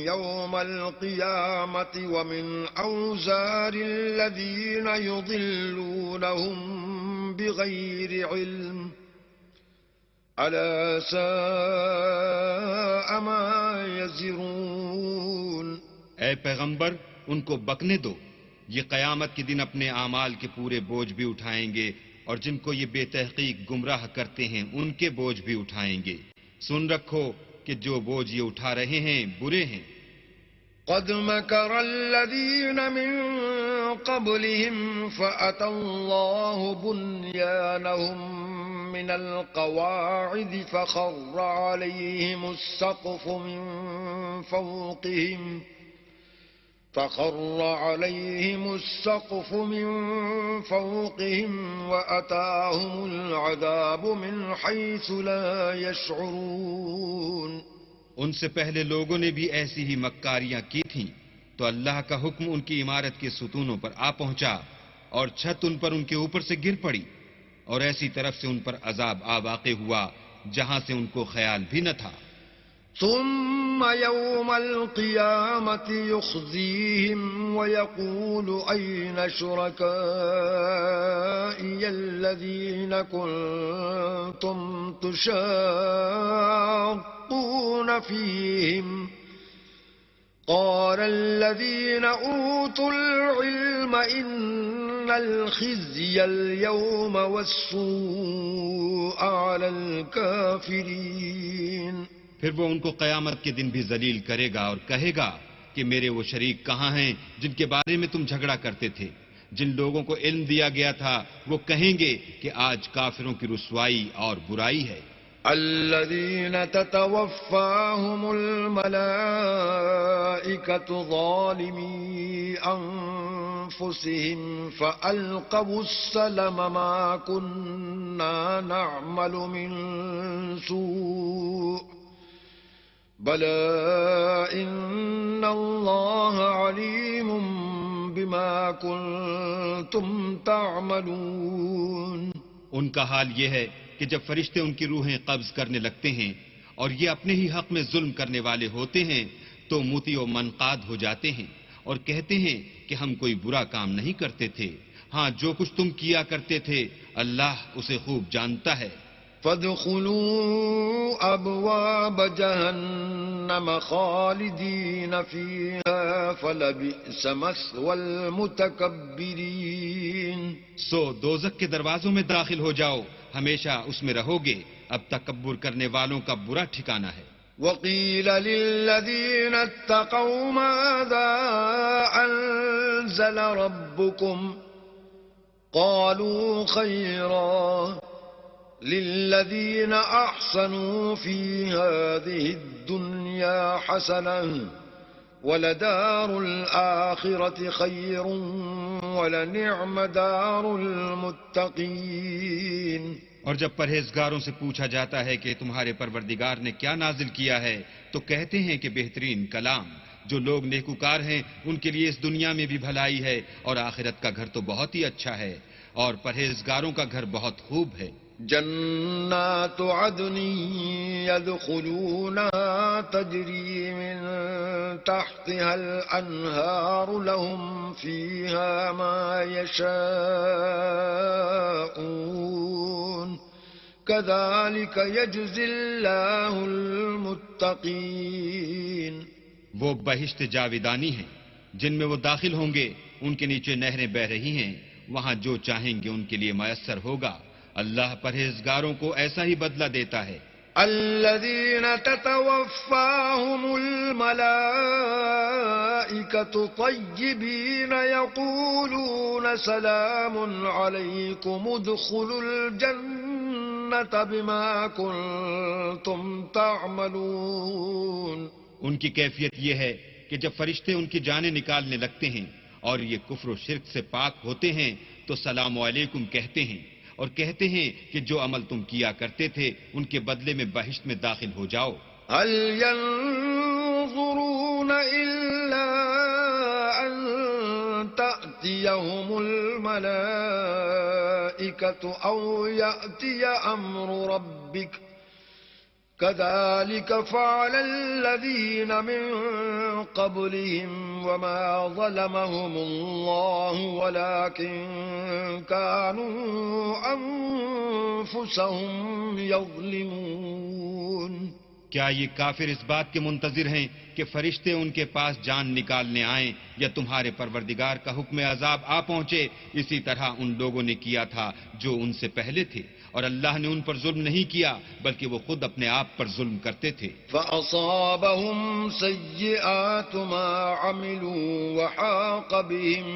يَوْمَ الْقِيَامَةِ وَمِنْ أَوْزَارِ الَّذِينَ يُضِلُّونَهُمْ بِغَيْرِ عِلْمٍ أَلَا سَاءَ مَا يَزِرُونَ. اے پیغمبر ان کو بکنے دو، یہ قیامت کے دن اپنے اعمال کے پورے بوجھ بھی اٹھائیں گے، اور جن کو یہ بے تحقیق گمراہ کرتے ہیں ان کے بوجھ بھی اٹھائیں گے. سن رکھو کہ جو بوجھ یہ اٹھا رہے ہیں برے ہیں. قد مكر الذين من قبلهم فأتى الله بنيانهم من القواعد فخر عليهم السقف من فوقهم وأتاهم العذاب من حيث لا يشعرون. ان سے پہلے لوگوں نے بھی ایسی ہی مکاریاں کی تھیں تو اللہ کا حکم ان کی عمارت کے ستونوں پر آ پہنچا اور چھت ان پر ان کے اوپر سے گر پڑی، اور ایسی طرف سے ان پر عذاب آ واقع ہوا جہاں سے ان کو خیال بھی نہ تھا. ثم يوم القيامة يخزيهم ويقول أين شركائي الذين كنتم تشاقون فيهم قال الذين أوتوا العلم إن الخزي اليوم والسوء على الكافرين. پھر وہ ان کو قیامت کے دن بھی ذلیل کرے گا اور کہے گا کہ میرے وہ شریک کہاں ہیں جن کے بارے میں تم جھگڑا کرتے تھے؟ جن لوگوں کو علم دیا گیا تھا وہ کہیں گے کہ آج کافروں کی رسوائی اور برائی ہے۔ الذين تتوفاهم الملائكة ظالمي أنفسهم فألقوا السلم ما كنا نعمل من سوء بلى إن الله عليم بما كنتم تعملون۔ ان کا حال یہ ہے کہ جب فرشتے ان کی روحیں قبض کرنے لگتے ہیں اور یہ اپنے ہی حق میں ظلم کرنے والے ہوتے ہیں تو موتی و منقاد ہو جاتے ہیں اور کہتے ہیں کہ ہم کوئی برا کام نہیں کرتے تھے، ہاں جو کچھ تم کیا کرتے تھے اللہ اسے خوب جانتا ہے۔ فادخلوا ابواب جہنم خالدین فیہا فلبئس مثوى المتکبرین۔ سو دوزخ کے دروازوں میں داخل ہو جاؤ، ہمیشہ اس میں رہو گے، اب تکبر کرنے والوں کا برا ٹھکانہ ہے۔ وقیل للذین اتقوا ماذا انزل ربکم قالوا خیرا للذین احسنوا فی هذه الدنیا حسنة ولدار الآخرة خیر ولنعم دار المتقین۔ اور جب پرہیزگاروں سے پوچھا جاتا ہے کہ تمہارے پروردگار نے کیا نازل کیا ہے تو کہتے ہیں کہ بہترین کلام۔ جو لوگ نیکوکار ہیں ان کے لیے اس دنیا میں بھی بھلائی ہے اور آخرت کا گھر تو بہت ہی اچھا ہے اور پرہیزگاروں کا گھر بہت خوب ہے۔ جنات عدن يدخلونها تجري من تحتها الأنهار لهم فيها ما يشاءون كذلك يجزي الله المتقين۔ وہ بہشت جاویدانی ہیں جن میں وہ داخل ہوں گے، ان کے نیچے نہریں بہ رہی ہیں، وہاں جو چاہیں گے ان کے لیے میسر ہوگا۔ اللہ پرہیزگاروں کو ایسا ہی بدلہ دیتا ہے۔ الذين تتوفاهم الملائكة طيبين يقولون سلام عليكم ادخلوا الجنة بما كنتم تعملون۔ ان کی کیفیت یہ ہے کہ جب فرشتے ان کی جانیں نکالنے لگتے ہیں اور یہ کفر و شرک سے پاک ہوتے ہیں تو سلام علیکم کہتے ہیں اور کہتے ہیں کہ جو عمل تم کیا کرتے تھے ان کے بدلے میں بہشت میں داخل ہو جاؤ۔ هل ينظرون إلا أن تأتيهم الملائكة أو يأتي أمر ربك كذلك فعل الذين من قبلهم وما ظلمهم الله ولكن كانوا أنفسهم يظلمون۔ کیا یہ کافر اس بات کے منتظر ہیں کہ فرشتے ان کے پاس جان نکالنے آئیں یا تمہارے پروردگار کا حکم عذاب آ پہنچے؟ اسی طرح ان لوگوں نے کیا تھا جو ان سے پہلے تھے اور اللہ نے ان پر ظلم نہیں کیا بلکہ وہ خود اپنے آپ پر ظلم کرتے تھے۔ فَأَصَابَهُمْ سَيِّئَاتُ مَا عَمِلُوا وَحَاقَ بِهِم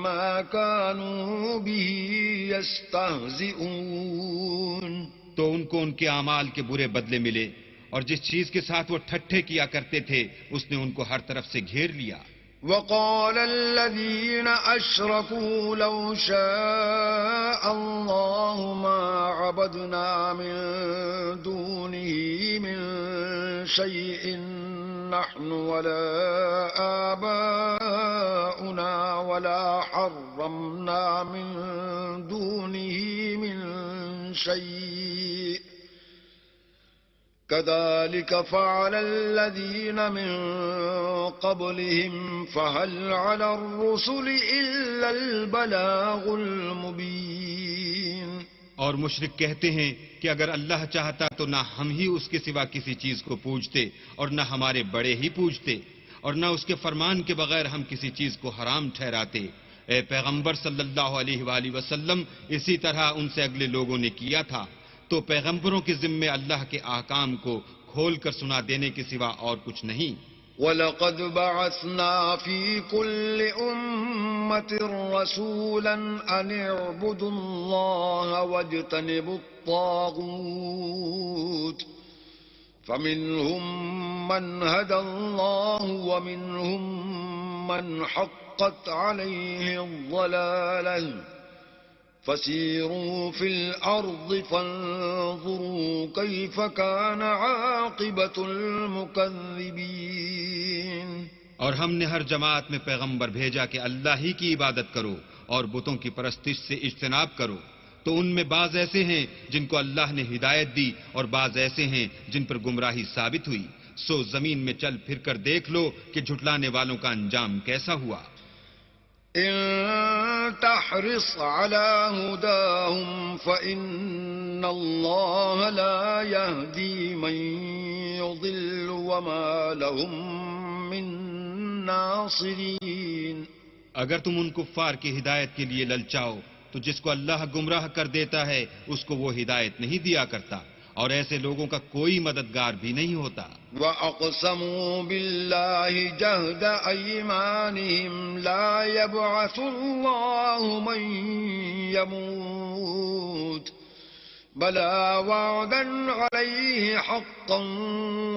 مَّا كَانُوا بِهِ يَسْتَهْزِئُونَ۔ تو ان کو ان کے اعمال کے برے بدلے ملے اور جس چیز کے ساتھ وہ ٹھٹھے کیا کرتے تھے اس نے ان کو ہر طرف سے گھیر لیا۔ وقال الذين أشركوا لو شاء الله ما عبدنا من دونه من شيء نحن ولا آباؤنا ولا حرمنا من دونه من شيء كذلك فعل الذين من قبلهم فهل على الرسل إلا البلاغ المبين۔ اور مشرک کہتے ہیں کہ اگر اللہ چاہتا تو نہ ہم ہی اس کے سوا کسی چیز کو پوجتے اور نہ ہمارے بڑے ہی پوجتے اور نہ اس کے فرمان کے بغیر ہم کسی چیز کو حرام ٹھہراتے۔ اے پیغمبر صلی اللہ علیہ وآلہ وسلم، اسی طرح ان سے اگلے لوگوں نے کیا تھا، تو پیغمبروں کے ذمے اللہ کے احکام کو کھول کر سنا دینے کے سوا اور کچھ نہیں۔ وَلَقَدْ بَعَثْنَا فِي كُلِّ أُمَّةٍ رَسُولًا أَنِ اعْبُدُوا اللَّهَ وَاجْتَنِبُوا الطَّاغُوتَ فَمِنْهُمْ مَنْ هَدَى اللَّهُ وَمِنْهُمْ مَنْ حَقَّتْ عَلَيْهِ الضَّلَالَةُ فَسِيرُوا فِي الْأَرْضِ فَانظُرُوا كَيْفَ كَانَ عَاقِبَةُ الْمُكَذِّبِينَ۔ اور ہم نے ہر جماعت میں پیغمبر بھیجا کہ اللہ ہی کی عبادت کرو اور بتوں کی پرستش سے اجتناب کرو، تو ان میں بعض ایسے ہیں جن کو اللہ نے ہدایت دی اور بعض ایسے ہیں جن پر گمراہی ثابت ہوئی، سو زمین میں چل پھر کر دیکھ لو کہ جھٹلانے والوں کا انجام کیسا ہوا۔ إن تحرص على هداهم فإن الله لا يهدي من يضل وما لهم من ناصرين۔ اگر تم ان کفار کی ہدایت کے لیے للچاؤ تو جس کو اللہ گمراہ کر دیتا ہے اس کو وہ ہدایت نہیں دیا کرتا، اور ایسے لوگوں کا کوئی مددگار بھی نہیں ہوتا۔ وَأَقْسَمُوا بِاللَّهِ جَهْدَ أَيْمَانِهِمْ لَا يَبْعَثُ اللَّهُ مَن يَمُوتُ بَلَىٰ وَعْدًا عَلَيْهِ حَقًّا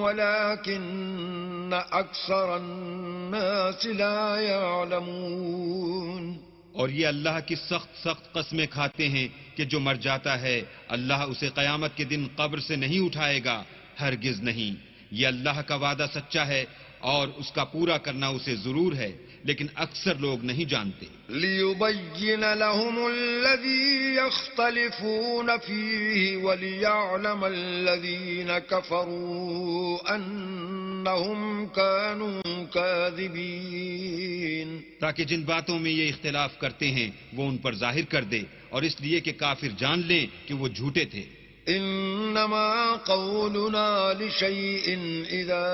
وَلَٰكِنَّ أَكْثَرَ النَّاسِ لَا يَعْلَمُونَ۔ اور یہ اللہ کی سخت قسمیں کھاتے ہیں کہ جو مر جاتا ہے اللہ اسے قیامت کے دن قبر سے نہیں اٹھائے گا، ہرگز نہیں۔ یہ اللہ کا وعدہ سچا ہے اور اس کا پورا کرنا اسے ضرور ہے، لیکن اکثر لوگ نہیں جانتے۔ لِيُبَيِّنَ لَهُمُ الَّذِي يَخْتَلِفُونَ فِيهِ وَلِيَعْلَمَ الَّذِينَ كَفَرُوا أَنَّهُمْ كَانُوا كَاذِبِينَ۔ تاکہ جن باتوں میں یہ اختلاف کرتے ہیں وہ ان پر ظاہر کر دے، اور اس لیے کہ کافر جان لیں کہ وہ جھوٹے تھے۔ إنما قولنا لشيء إذا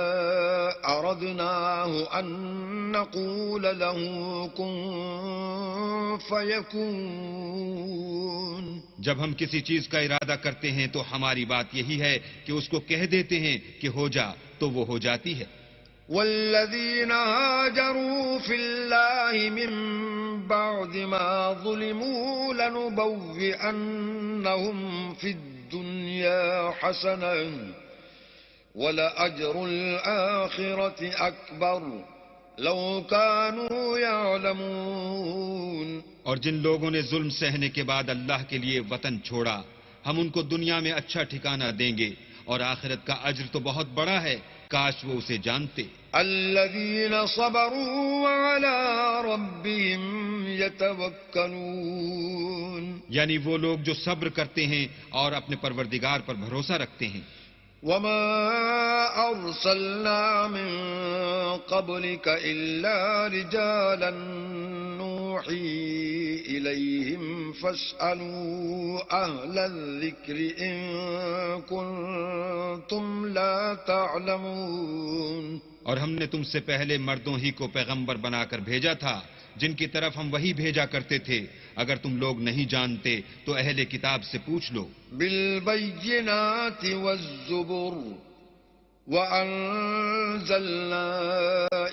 أردناه أن نقول له كن فيكون۔ جب ہم کسی چیز کا ارادہ کرتے ہیں تو ہماری بات یہی ہے کہ اس کو کہہ دیتے ہیں کہ ہو جا، تو وہ ہو جاتی ہے۔ والذين هاجروا في الله من بعد ما ظلموا لنبوئنهم في الدنيا حسنة ولأجر الآخرة أكبر لو كانوا يعلمون۔ اور جن لوگوں نے ظلم سہنے کے بعد اللہ کے لیے وطن چھوڑا، ہم ان کو دنیا میں اچھا ٹھکانہ دیں گے، اور آخرت کا اجر تو بہت بڑا ہے، کاش وہ اسے جانتے۔ الذين صبروا وعلى ربهم يتوكلون۔ یعنی وہ لوگ جو صبر کرتے ہیں اور اپنے پروردگار پر بھروسہ رکھتے ہیں۔ وما أرسلنا من قبلك إلا رجالا نوحي إليهم فاسألوا أهل الذكر إن كنتم لا تعلمون۔ اور ہم نے تم سے پہلے مردوں ہی کو پیغمبر بنا کر بھیجا تھا جن کی طرف ہم وہی بھیجا کرتے تھے، اگر تم لوگ نہیں جانتے تو اہل کتاب سے پوچھ لو۔ بالبينات والزبر وأنزلنا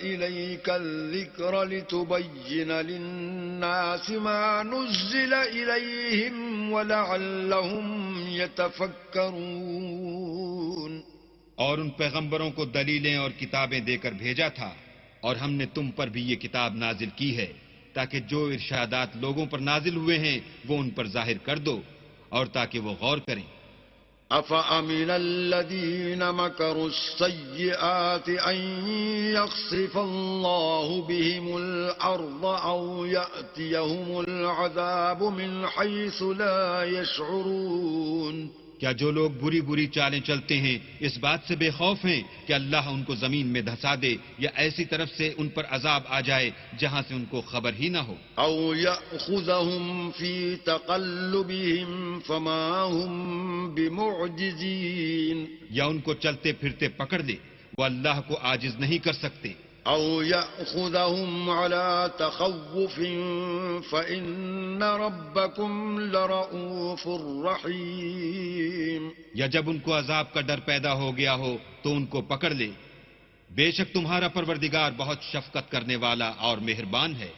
إليك الذكر لتبين للناس ما نزل إليهم ولعلهم يتفكرون۔ اور ان پیغمبروں کو دلیلیں اور کتابیں دے کر بھیجا تھا، اور ہم نے تم پر بھی یہ کتاب نازل کی ہے تاکہ جو ارشادات لوگوں پر نازل ہوئے ہیں وہ ان پر ظاہر کر دو، اور تاکہ وہ غور کریں۔ أفأمن الذين مكروا السيئات أن يخسف الله بهم الأرض أو يأتيهم العذاب من حيث لا يشعرون۔ کیا جو لوگ بری چالیں چلتے ہیں اس بات سے بے خوف ہیں کہ اللہ ان کو زمین میں دھسا دے، یا ایسی طرف سے ان پر عذاب آ جائے جہاں سے ان کو خبر ہی نہ ہو؟ أو يأخذهم في تقلبهم فما هم بمعجزين۔ یا ان کو چلتے پھرتے پکڑ دے، وہ اللہ کو عاجز نہیں کر سکتے۔ أو يأخذهم على تخوف فإن ربكم لرؤوف رحيم. یا جب ان کو عذاب کا ڈر پیدا ہو گیا ہو تو ان کو پکڑ لے. بے شک تمہارا پروردگار بہت شفقت کرنے والا اور مہربان ہے.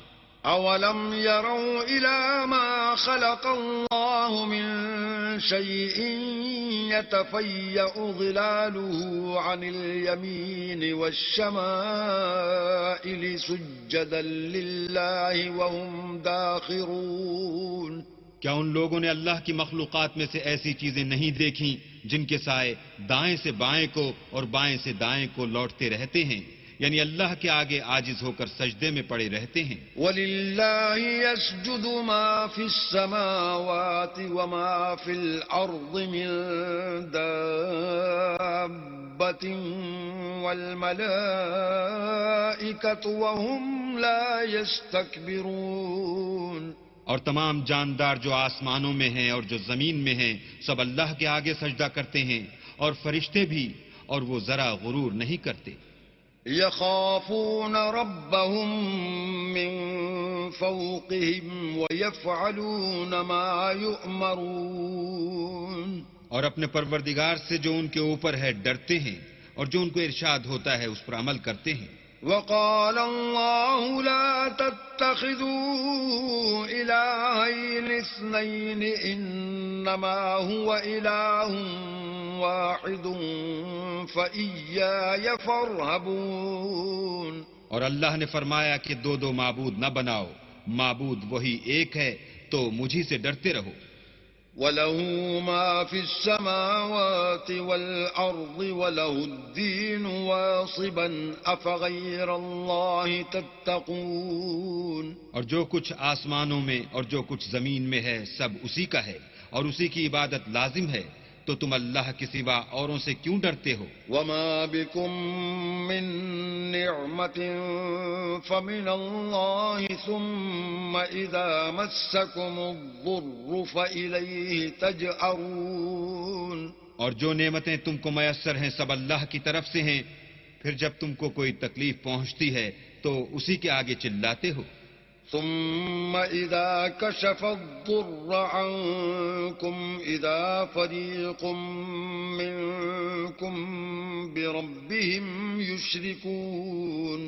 أولم يروا إلى ما خلق الله من شيء يتفيأ ظلاله عن اليمين والشمائل سجدا لله وهم داخرون. کیا ان لوگوں نے اللہ کی مخلوقات میں سے ایسی چیزیں نہیں دیکھیں جن کے سائے دائیں سے بائیں کو اور بائیں سے دائیں کو لوٹتے رہتے ہیں، یعنی اللہ کے آگے عاجز ہو کر سجدے میں پڑے رہتے ہیں. وَلِلَّهِ يَسْجُدُ مَا فِي السَّمَاوَاتِ وَمَا فِي الْأَرْضِ مِن دَابَّةٍ وَالْمَلَائِكَةُ وَهُمْ لَا يَسْتَكْبِرُونَ. اور تمام جاندار جو آسمانوں میں ہیں اور جو زمین میں ہیں سب اللہ کے آگے سجدہ کرتے ہیں، اور فرشتے بھی، اور وہ ذرا غرور نہیں کرتے. يخافون ربهم من فوقهم ويفعلون ما يؤمرون. اور اپنے پروردگار سے جو ان کے اوپر ہے ڈرتے ہیں، اور جو ان کو ارشاد ہوتا ہے اس پر عمل کرتے ہیں. وقال الله لا تتخذوا إلهين اثنين إنما هو إله واحد فإياي فارهبون. اور اللہ نے فرمایا کہ دو معبود نہ بناؤ، معبود وہی ایک ہے تو مجھی سے ڈرتے رہو. وَلَهُ مَا فِي السَّمَاوَاتِ وَالْأَرْضِ وَلَهُ الدِّينُ وَاصِبًا أَفَغَيْرَ اللَّهِ تَتَّقُونَ. اور جو کچھ آسمانوں میں اور جو کچھ زمین میں ہے سب اسی کا ہے، اور اسی کی عبادت لازم ہے، تو تم اللہ کے سوا اوروں سے کیوں ڈرتے ہو؟ وَمَا بِكُم مِّن نِّعْمَةٍ فَمِنَ اللَّهِ ثُمَّ إِذَا مَسَّكُمُ الضُّرُّ فَإِلَيْهِ تَجْأَرُونَ. اور جو نعمتیں تم کو میسر ہیں سب اللہ کی طرف سے ہیں، پھر جب تم کو کوئی تکلیف پہنچتی ہے تو اسی کے آگے چلاتے ہو. ثم إذا كشف الضر عنكم إذا فريق منكم بربهم يشركون.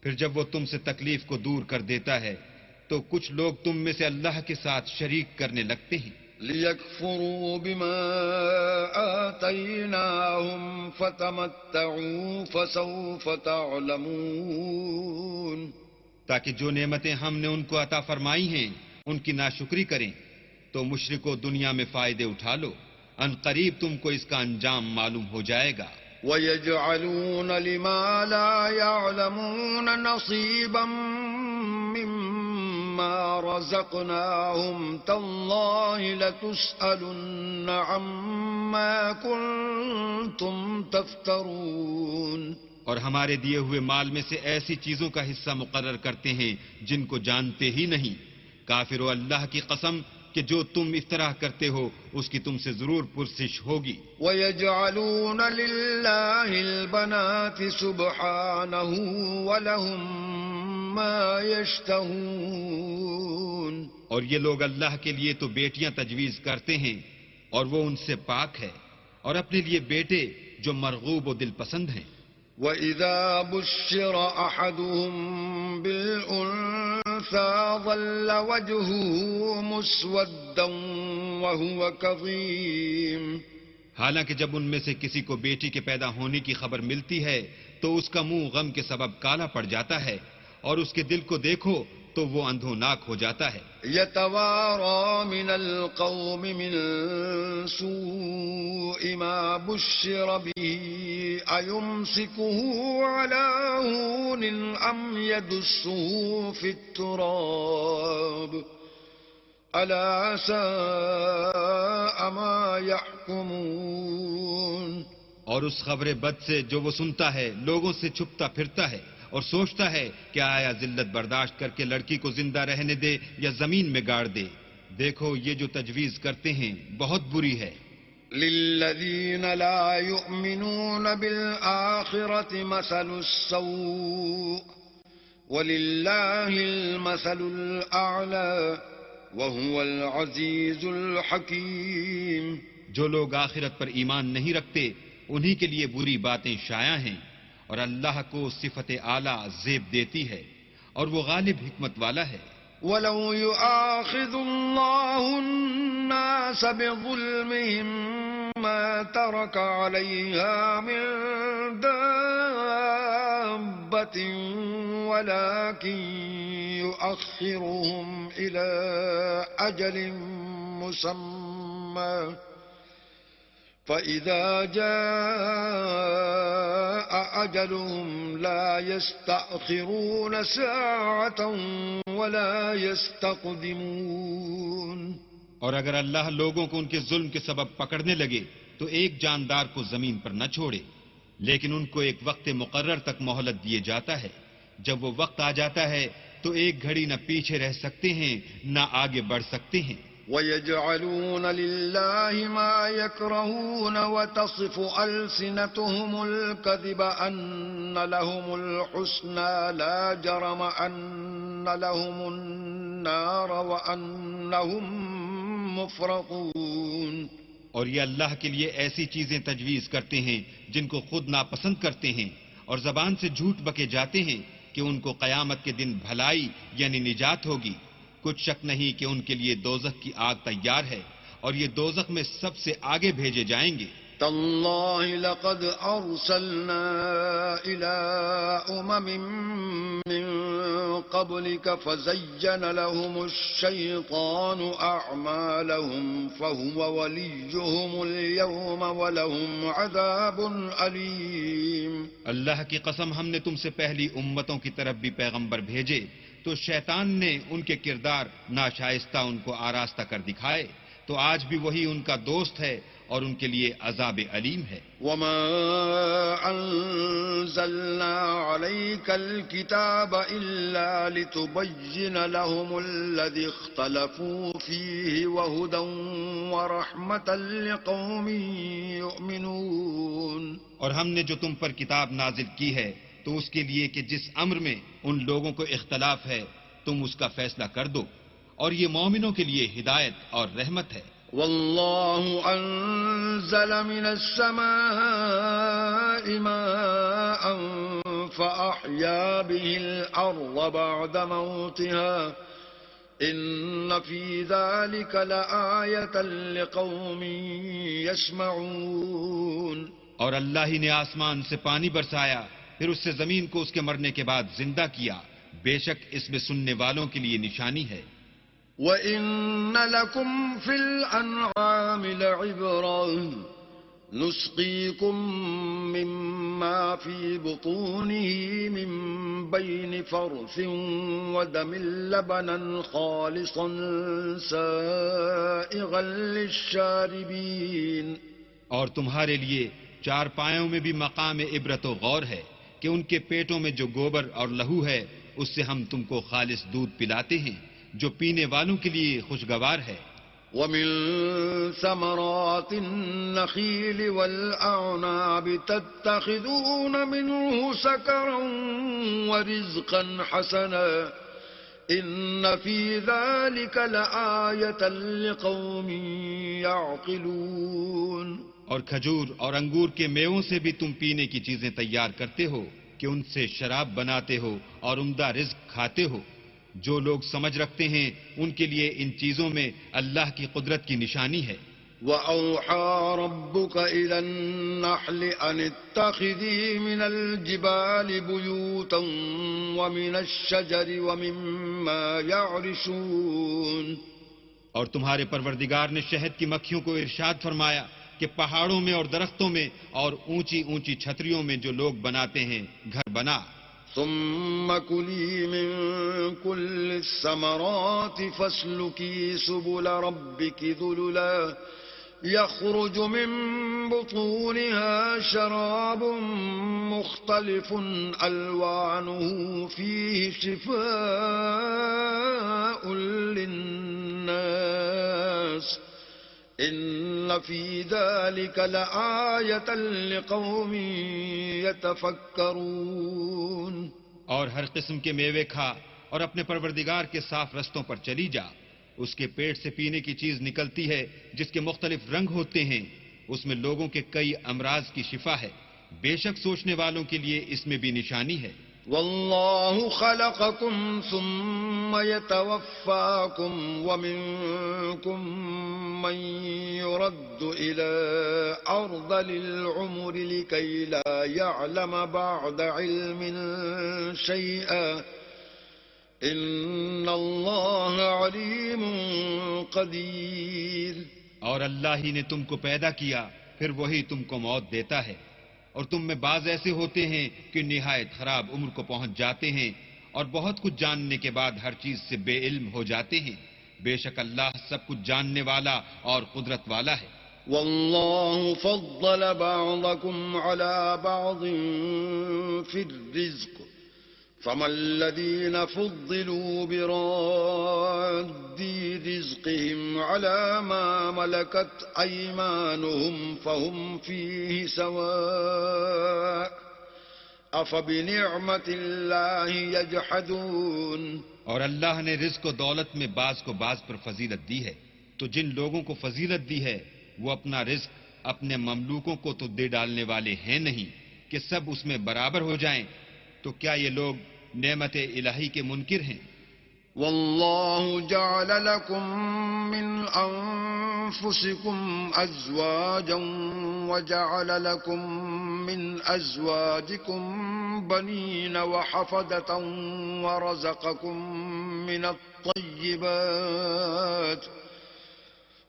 پھر جب وہ تم سے تکلیف کو دور کر دیتا ہے تو کچھ لوگ تم میں سے اللہ کے ساتھ شریک کرنے لگتے ہیں. ليكفروا بما آتيناهم فتمتعوا فسوف تعلمون. تاکہ جو نعمتیں ہم نے ان کو عطا فرمائی ہیں ان کی ناشکری کریں تو مشرکو دنیا میں فائدے اٹھا لو، ان قریب تم کو اس کا انجام معلوم ہو جائے گا. وَيَجْعَلُونَ لِمَا لَا يَعْلَمُونَ نَصِيبًا مِّمَّا رَزَقْنَاهُمْ تَاللَّهِ لَتُسْأَلُنَّ عَمَّا كُنتُمْ تَفْتَرُونَ. اور ہمارے دیے ہوئے مال میں سے ایسی چیزوں کا حصہ مقرر کرتے ہیں جن کو جانتے ہی نہیں. کافرو اللہ کی قسم کہ جو تم افطراء کرتے ہو اس کی تم سے ضرور پرسش ہوگی. وَيَجْعَلُونَ لِلَّهِ الْبَنَاتِ سُبْحَانَهُ وَلَهُم مَّا يَشْتَهُونَ. اور یہ لوگ اللہ کے لیے تو بیٹیاں تجویز کرتے ہیں اور وہ ان سے پاک ہے، اور اپنے لیے بیٹے جو مرغوب و دل پسند ہیں. وَإِذَا بُشِّرَ أَحَدُهُم بِالْأُنثَىٰ ظَلَّ وَجْهُهُ مُسْوَدًّا وَهُوَ كَظِيمٌ. حالانکہ جب ان میں سے کسی کو بیٹی کے پیدا ہونے کی خبر ملتی ہے تو اس کا منہ غم کے سبب کالا پڑ جاتا ہے، اور اس کے دل کو دیکھو تو وہ اندھوناک ہو جاتا ہے. يَتَوَارَىٰ مِنَ الْقَوْمِ مِن سُوءِ مَا بُشِّرَ بِهِ أَيُمْسِكُهُ عَلَىٰ هُونٍ أَمْ يَدُسُّهُ فِي التُّرَابِ أَلَا سَاءَ مَا يَحْكُمُونَ. اور اس خبر بد سے جو وہ سنتا ہے لوگوں سے چھپتا پھرتا ہے اور سوچتا ہے کہ آیا ذلت برداشت کر کے لڑکی کو زندہ رہنے دے یا زمین میں گاڑ دے. دیکھو یہ جو تجویز کرتے ہیں بہت بری ہے. للذين لا يؤمنون بالآخرة مثل السوء ولله المثل الأعلى وهو العزيز الحكيم. جو لوگ آخرت پر ایمان نہیں رکھتے انہی کے لیے بری باتیں شائع ہیں، اور اللہ کو صفت اعلیٰ زیب دیتی ہے، اور وہ غالب حکمت والا ہے. وَلَوْ يُؤَاخِذُ اللَّهُ النَّاسَ بِظُلْمِهِمْ مَا تَرَكَ عَلَيْهَا مِن دَابَّةٍ وَلَكِن يُؤَخِّرُهُمْ إِلَى أَجَلٍ مُّسَمًّى فَإِذَا جَاءَ أَجَلُهُمْ لَا يَسْتَأْخِرُونَ سَاعَةً وَلَا يَسْتَقْدِمُونَ. اور اگر اللہ لوگوں کو ان کے ظلم کے سبب پکڑنے لگے تو ایک جاندار کو زمین پر نہ چھوڑے، لیکن ان کو ایک وقت مقرر تک مہلت دیے جاتا ہے. جب وہ وقت آ جاتا ہے تو ایک گھڑی نہ پیچھے رہ سکتے ہیں نہ آگے بڑھ سکتے ہیں. وَيَجْعَلُونَ لِلَّهِ مَا يَكْرَهُونَ وَتَصِفُ أَلْسِنَتُهُمُ الْكَذِبَ أَنَّ لَهُمُ الْحُسْنَى لَا جَرَمَ أَنَّ لَهُمُ النَّارَ وَأَنَّهُمْ مُفْرَطُونَ. اور یہ اللہ کے لیے ایسی چیزیں تجویز کرتے ہیں جن کو خود ناپسند کرتے ہیں، اور زبان سے جھوٹ بکے جاتے ہیں کہ ان کو قیامت کے دن بھلائی یعنی نجات ہوگی. کچھ شک نہیں کہ ان کے لیے دوزخ کی آگ تیار ہے، اور یہ دوزخ میں سب سے آگے بھیجے جائیں گے. تاللہ لقد ارسلنا الى من قبلك فزين لهم الشيطان اعمالهم فهو وليهم اليوم ولهم عذاب اليم. اللہ کی قسم، ہم نے تم سے پہلی امتوں کی طرف بھی پیغمبر بھیجے تو شیطان نے ان کے کردار ناشائستہ ان کو آراستہ کر دکھائے، تو آج بھی وہی ان کا دوست ہے اور ان کے لیے عذاب علیم ہے. وما انزلنا عليك الكتاب الا لتبين لهم الذي اختلفوا فيه وهدى ورحمة لقوم يؤمنون. اور ہم نے جو تم پر کتاب نازل کی ہے تو اس کے لیے کہ جس امر میں ان لوگوں کو اختلاف ہے تم اس کا فیصلہ کر دو، اور یہ مومنوں کے لیے ہدایت اور رحمت ہے. والله أنزل من السماء ماء فأحيا به الأرض بعد موتها إن في ذلك لآية لقوم يسمعون. اور اللہ ہی نے آسمان سے پانی برسایا، پھر اس سے زمین کو اس کے مرنے کے بعد زندہ کیا، بے شک اس میں سننے والوں کے لیے نشانی ہے. وَإِنَّ لَكُمْ فِي الْأَنْعَامِ لَعِبْرَةً نُسْقِيكُم مِّمَّا فِي بُطُونِهِ مِن بَيْنِ فَرْثٍ وَدَمٍ لَّبَنًا خَالِصًا سَائِغًا لِّلشَّارِبِينَ. اور تمہارے لیے چار پایوں میں بھی مقام عبرت و غور ہے کہ ان کے پیٹوں میں جو گوبر اور لہو ہے اس سے ہم تم کو خالص دودھ پلاتے ہیں جو پینے والوں کے لیے خوشگوار ہے. وَمِن ثَمَرَاتِ النَّخِيلِ وَالْأَعْنَابِ تَتَّخِذُونَ مِنْهُ سَكَرًا وَرِزْقًا حَسَنًا إِنَّ فِي ذَلِكَ لَآيَةً لِقَوْمٍ يَعْقِلُونَ. اور کھجور اور انگور کے میووں سے بھی تم پینے کی چیزیں تیار کرتے ہو کہ ان سے شراب بناتے ہو اور عمدہ رزق کھاتے ہو. جو لوگ سمجھ رکھتے ہیں ان کے لیے ان چیزوں میں اللہ کی قدرت کی نشانی ہے. وَأَوْحَى رَبُّكَ إِلَى النَّحْلِ أَنِ اتَّخِذِي مِنَ الْجِبَالِ بُيُوتًا وَمِنَ الشَّجَرِ وَمِمَّا يَعْرِشُونَ. اور تمہارے پروردگار نے شہد کی مکھیوں کو ارشاد فرمایا کہ پہاڑوں میں اور درختوں میں اور اونچی اونچی چھتریوں میں جو لوگ بناتے ہیں گھر بنا. ثم كلي من كل الثمرات فاسلكي سبل ربك ذللا يخرج من بطونها شراب مختلف ألوانه فيه شفاء للناس إن في ذلك لآية لقوم يتفكرون. اور ہر قسم کے میوے کھا اور اپنے پروردگار کے صاف رستوں پر چلی جا. اس کے پیٹ سے پینے کی چیز نکلتی ہے جس کے مختلف رنگ ہوتے ہیں. اس میں لوگوں کے کئی امراض کی شفا ہے. بے شک سوچنے والوں کے لیے اس میں بھی نشانی ہے. والله خلقكم ثم يتوفاكم ومنكم من يرد إلى أرذل العمر لكي لا يعلم بعد علم شيئا إن الله عليم قدير. اور اللہ ہی نے تم کو پیدا کیا پھر وہی تم کو موت دیتا ہے. اور تم میں بعض ایسے ہوتے ہیں کہ نہایت خراب عمر کو پہنچ جاتے ہیں اور بہت کچھ جاننے کے بعد ہر چیز سے بے علم ہو جاتے ہیں. بے شک اللہ سب کچھ جاننے والا اور قدرت والا ہے. والله فضل بعضكم على بعض في الرزق فما الذين فضلوا براد رزقهم على ما ملكت أيمانهم فهم فيه سواء أفبنعمة الله يجحدون. اور اللہ نے رزق و دولت میں بعض کو بعض پر فضیلت دی ہے تو جن لوگوں کو فضیلت دی ہے وہ اپنا رزق اپنے مملوکوں کو تو دے ڈالنے والے ہیں نہیں کہ سب اس میں برابر ہو جائیں. تو کیا یہ لوگ نعمت الہی کے منکر ہیں؟ والله جعل لكم من أنفسكم أزواجا وجعل لكم من أزواجكم بنين وحفدة ورزقكم من الطيبات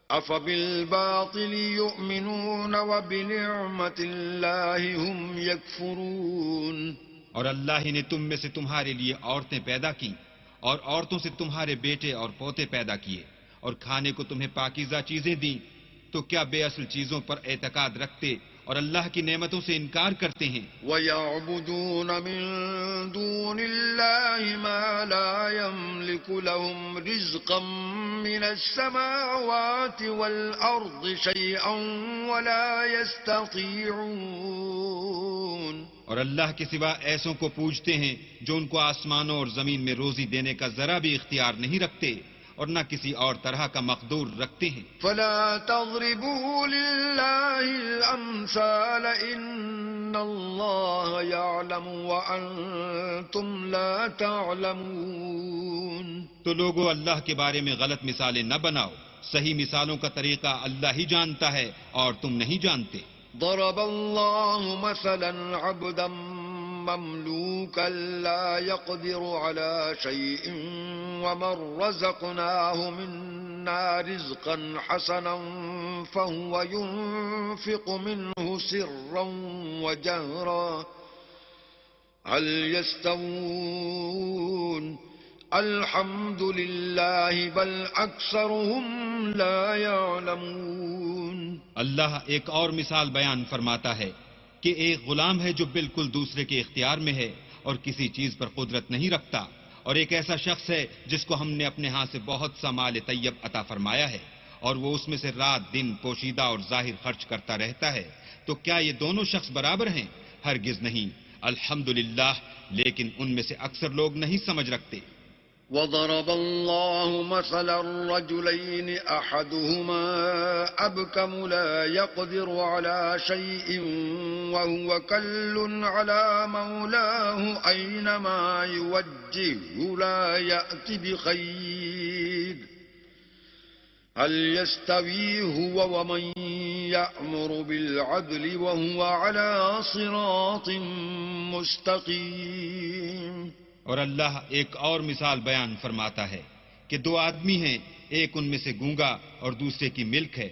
أفبالباطل يؤمنون وبنعمة الله هم يكفرون. اور اللہ ہی نے تم میں سے تمہارے لیے عورتیں پیدا کی اور عورتوں سے تمہارے بیٹے اور پوتے پیدا کیے اور کھانے کو تمہیں پاکیزہ چیزیں دیں. تو کیا بے اصل چیزوں پر اعتقاد رکھتے اور اللہ کی نعمتوں سے انکار کرتے ہیں؟ وَيَعْبُدُونَ مِن دُونِ اللَّهِ مَا لَا يَمْلِكُ لَهُمْ رِزْقًا مِّنَ السَّمَاوَاتِ وَالْأَرْضِ شَيْئًا وَلَا يَسْتَطِيعُونَ. اور اللہ کے سوا ایسوں کو پوجتے ہیں جو ان کو آسمانوں اور زمین میں روزی دینے کا ذرا بھی اختیار نہیں رکھتے اور نہ کسی اور طرح کا مقدور رکھتے ہیں. فلا تضربوا لله الامثال ان الله يعلم وانتم لا تعلمون. تو لوگوں اللہ کے بارے میں غلط مثالیں نہ بناؤ. صحیح مثالوں کا طریقہ اللہ ہی جانتا ہے اور تم نہیں جانتے. ضرب الله مثلا عبدا مملوكا لا يقدر على شيء ومن رزقناه منا رزقا حسنا فهو ينفق منه سرا وجهرا هل يستوون الحمد لله بل أكثرهم لا يعلمون. اللہ ایک اور مثال بیان فرماتا ہے کہ ایک غلام ہے جو بالکل دوسرے کے اختیار میں ہے اور کسی چیز پر قدرت نہیں رکھتا، اور ایک ایسا شخص ہے جس کو ہم نے اپنے ہاں سے بہت سا مال طیب عطا فرمایا ہے اور وہ اس میں سے رات دن پوشیدہ اور ظاہر خرچ کرتا رہتا ہے. تو کیا یہ دونوں شخص برابر ہیں؟ ہرگز نہیں. الحمدللہ، لیکن ان میں سے اکثر لوگ نہیں سمجھ رکھتے. وضرب الله مثلا رجلين أحدهما أبكم لا يقدر على شيء وهو كل على مولاه أينما يوجهه لا يأتي بخير هل يستوي هو ومن يأمر بالعدل وهو على صراط مستقيم. اور اللہ ایک اور مثال بیان فرماتا ہے کہ دو آدمی ہیں، ایک ان میں سے گونگا اور دوسرے کی ملک ہے.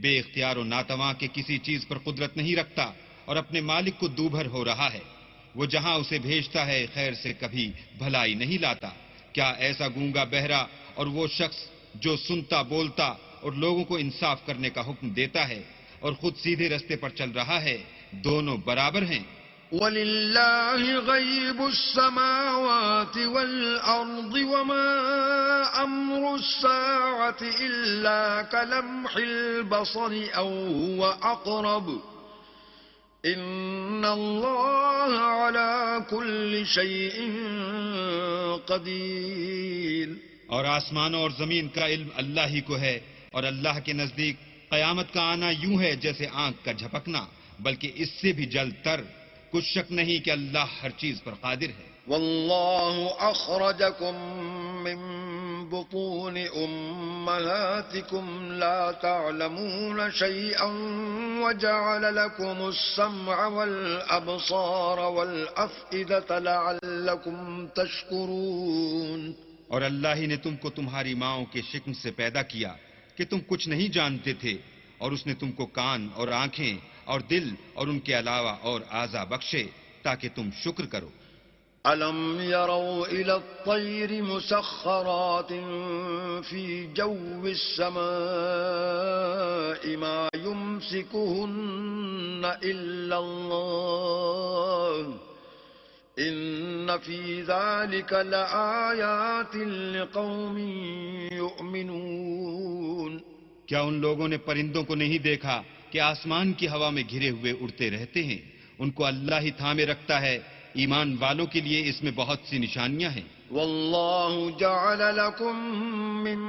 بے اختیار و ناتواں کے کسی چیز پر قدرت نہیں رکھتا اور اپنے مالک کو دوبھر ہو رہا ہے. وہ جہاں اسے بھیجتا ہے خیر سے کبھی بھلائی نہیں لاتا. کیا ایسا گونگا بہرا اور وہ شخص جو سنتا بولتا اور لوگوں کو انصاف کرنے کا حکم دیتا ہے اور خود سیدھے رستے پر چل رہا ہے، دونوں برابر ہیں؟ ولله غيب السماوات والأرض وما أمر الساعة إلا كلمح البصر أو هو أقرب إن الله على كل شيء قدير. اور آسمانوں اور زمین کا علم اللہ ہی کو ہے، اور اللہ کے نزدیک قیامت کا آنا یوں ہے جیسے آنکھ کا جھپکنا، بلکہ اس سے بھی جلد تر. کچھ شک نہیں کہ اللہ ہر چیز پر قادر ہے. والله أخرجكم من بطون أمهاتكم لا تعلمون شيئا وجعل لكم السمع والأبصار والأفئدة لعلكم تشكرون. اور اللہ ہی نے تم کو تمہاری ماؤں کے شکم سے پیدا کیا کہ تم کچھ نہیں جانتے تھے، اور اس نے تم کو کان اور آنکھیں اور دل اور ان کے علاوہ اور اعضاء بخشے تاکہ تم شکر کرو. ألم يروا إلى الطير مسخرات في جو السماء ما يمسكهن إلا الله إن في ذلك لآيات لقوم يؤمنون. کیا ان لوگوں نے پرندوں کو نہیں دیکھا کہ آسمان کی ہوا میں گھرے ہوئے اڑتے رہتے ہیں؟ ان کو اللہ ہی تھامے رکھتا ہے. ایمان والوں کے لیے اس میں بہت سی نشانیاں ہیں. والله جعل لكم من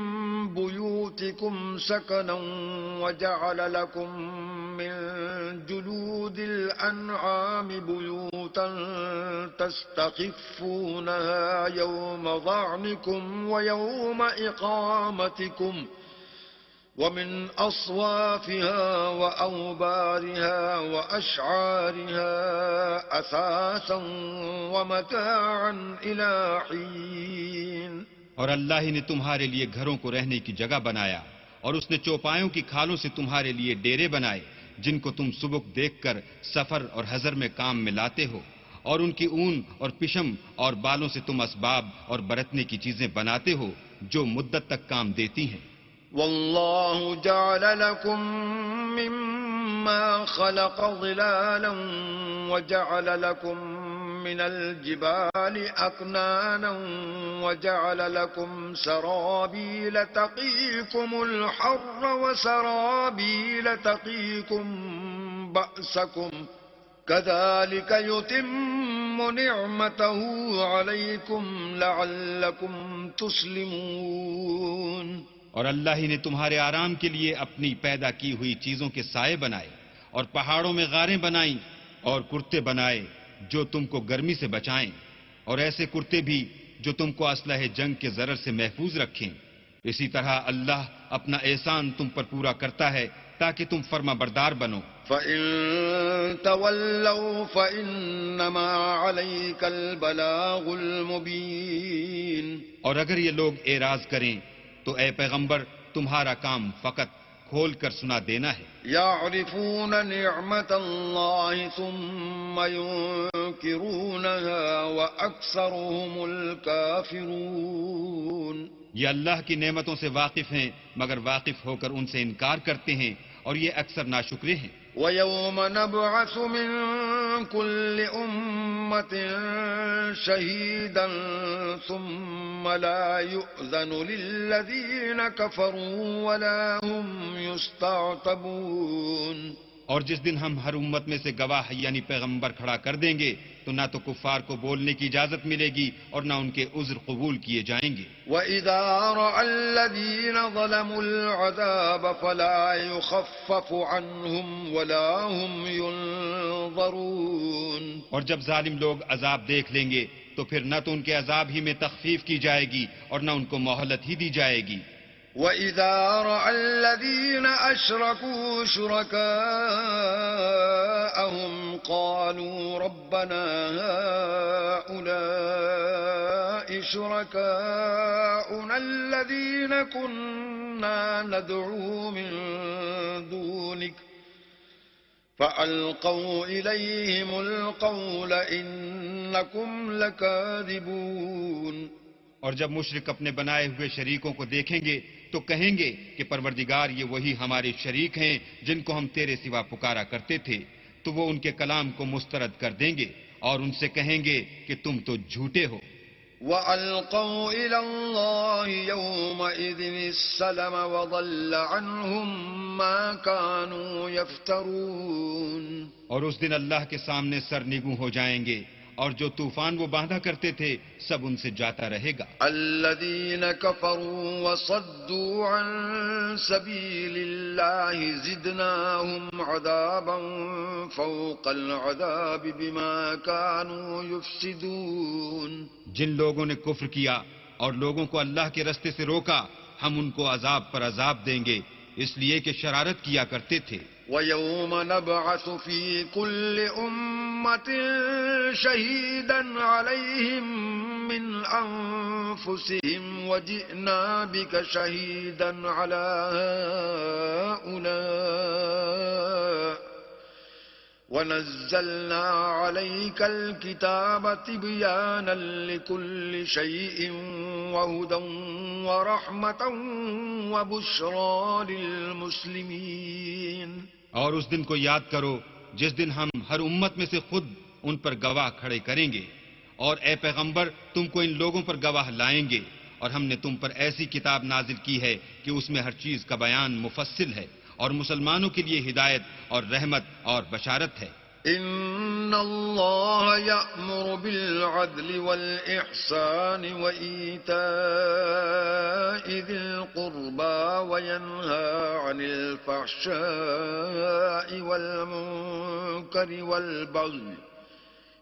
بيوتكم سكنا وجعل لكم من جلود الأنعام بيوتا تستخفونها يوم ظعنكم ويوم إقامتكم ومن أصوافها وأوبارها وأشعارها أثاثا ومتاعا إلى حين. اور اللہ ہی نے تمہارے لیے گھروں کو رہنے کی جگہ بنایا، اور اس نے چوپایوں کی کھالوں سے تمہارے لیے ڈیرے بنائے جن کو تم سبک دیکھ کر سفر اور حضر میں کام میں لاتے ہو، اور ان کی اون اور پشم اور بالوں سے تم اسباب اور برتنے کی چیزیں بناتے ہو جو مدت تک کام دیتی ہیں. والله جعل لكم مما خلق ظلالا وجعل لكم من الجبال أكنانا وجعل لكم سرابيل تقيكم الحر وسرابيل تقيكم بأسكم كذلك يتم نعمته عليكم لعلكم تسلمون. اور اللہ ہی نے تمہارے آرام کے لیے اپنی پیدا کی ہوئی چیزوں کے سائے بنائے، اور پہاڑوں میں غاریں بنائیں اور کرتے بنائے جو تم کو گرمی سے بچائیں، اور ایسے کرتے بھی جو تم کو اسلحہ جنگ کے ضرر سے محفوظ رکھیں. اسی طرح اللہ اپنا احسان تم پر پورا کرتا ہے تاکہ تم فرما بردار بنو. فَإِن تَوَلَّوْا فَإِنَّمَا عَلَيْكَ الْبَلَاغُ الْمُبِينُ. اور اگر یہ لوگ اعراض کریں تو اے پیغمبر تمہارا کام فقط کھول کر سنا دینا ہے. يَعْرِفُونَ نِعْمَةَ اللَّهِ ثُمَّ يُنْكِرُونَهَا وَأَكْثَرُهُمُ الْكَافِرُونَ. یہ اللہ کی نعمتوں سے واقف ہیں مگر واقف ہو کر ان سے انکار کرتے ہیں، اور یہ اکثر ناشکرے ہیں. وَيَوْمَ نَبْعَثُ مِن كُلِّ أُمَّةٍ شَهِيدًا ثُمَّ لَا يُؤْذَنُ لِلَّذِينَ كَفَرُوا وَلَا هُمْ يُسْتَعْتَبُونَ. اور جس دن ہم ہر امت میں سے گواہ یعنی پیغمبر کھڑا کر دیں گے تو نہ تو کفار کو بولنے کی اجازت ملے گی اور نہ ان کے عذر قبول کیے جائیں گے. وَإِذَا رَأَى الَّذِينَ ظَلَمُوا الْعَذَابَ فَلَا يُخَفَّفُ عَنْهُمْ وَلَا هُمْ يُنظَرُونَ. اور جب ظالم لوگ عذاب دیکھ لیں گے تو پھر نہ تو ان کے عذاب ہی میں تخفیف کی جائے گی اور نہ ان کو مہلت ہی دی جائے گی. وَإِذَا رَأَى الَّذِينَ أَشْرَكُوا شُرَكَاءَهُمْ قَالُوا رَبَّنَا هَؤُلَاءِ شُرَكَاؤُنَا الَّذِينَ كُنَّا نَدْعُو مِن دُونِكَ فَأَلْقَوْا إِلَيْهِمُ الْقَوْلَ إِنَّكُمْ لَكَاذِبُونَ. اور جب مشرک اپنے بنائے ہوئے شریکوں کو دیکھیں گے تو کہیں گے کہ پروردگار یہ وہی ہمارے شریک ہیں جن کو ہم تیرے سوا پکارا کرتے تھے، تو وہ ان کے کلام کو مسترد کر دیں گے اور ان سے کہیں گے کہ تم تو جھوٹے ہو. وَأَلْقَوْا إِلَى اللَّهِ يَوْمَئِذٍ السَّلَمَ وَضَلَّ عَنْهُمْ مَا كَانُوا يَفْتَرُونَ. اور اس دن اللہ کے سامنے سرنگوں ہو جائیں گے اور جو طوفان وہ باندھا کرتے تھے سب ان سے جاتا رہے گا. الَّذِينَ كَفَرُوا وَصَدُّوا عَن سَبِيلِ اللَّهِ زِدْنَاهُمْ عَذَابًا فَوْقَ الْعَذَابِ بِمَا كَانُوا يُفْسِدُونَ. جن لوگوں نے کفر کیا اور لوگوں کو اللہ کے رستے سے روکا ہم ان کو عذاب پر عذاب دیں گے اس لیے کہ شرارت کیا کرتے تھے. وَيَوْمَ نَبْعَثُ فِي كُلِّ أُمَّةٍ شَهِيدًا عَلَيْهِمْ مِنْ أَنفُسِهِمْ وَجِئْنَا بِكَ شَهِيدًا عَلَى هَؤُلَاءِ وَنَزَّلْنَا عَلَيْكَ الْكِتَابَ تِبْيَانًا لِكُلِّ شَيْءٍ وَهُدًى وَرَحْمَةً وَبُشْرَى لِلْمُسْلِمِينَ. اور اس دن کو یاد کرو جس دن ہم ہر امت میں سے خود ان پر گواہ کھڑے کریں گے اور اے پیغمبر تم کو ان لوگوں پر گواہ لائیں گے اور ہم نے تم پر ایسی کتاب نازل کی ہے کہ اس میں ہر چیز کا بیان مفصل ہے اور مسلمانوں کے لیے ہدایت اور رحمت اور بشارت ہے. ان اللہ یأمر بالعدل والإحسان وإیتاء ذی القربى وینہی عن الفحشاء والمنکر والبغی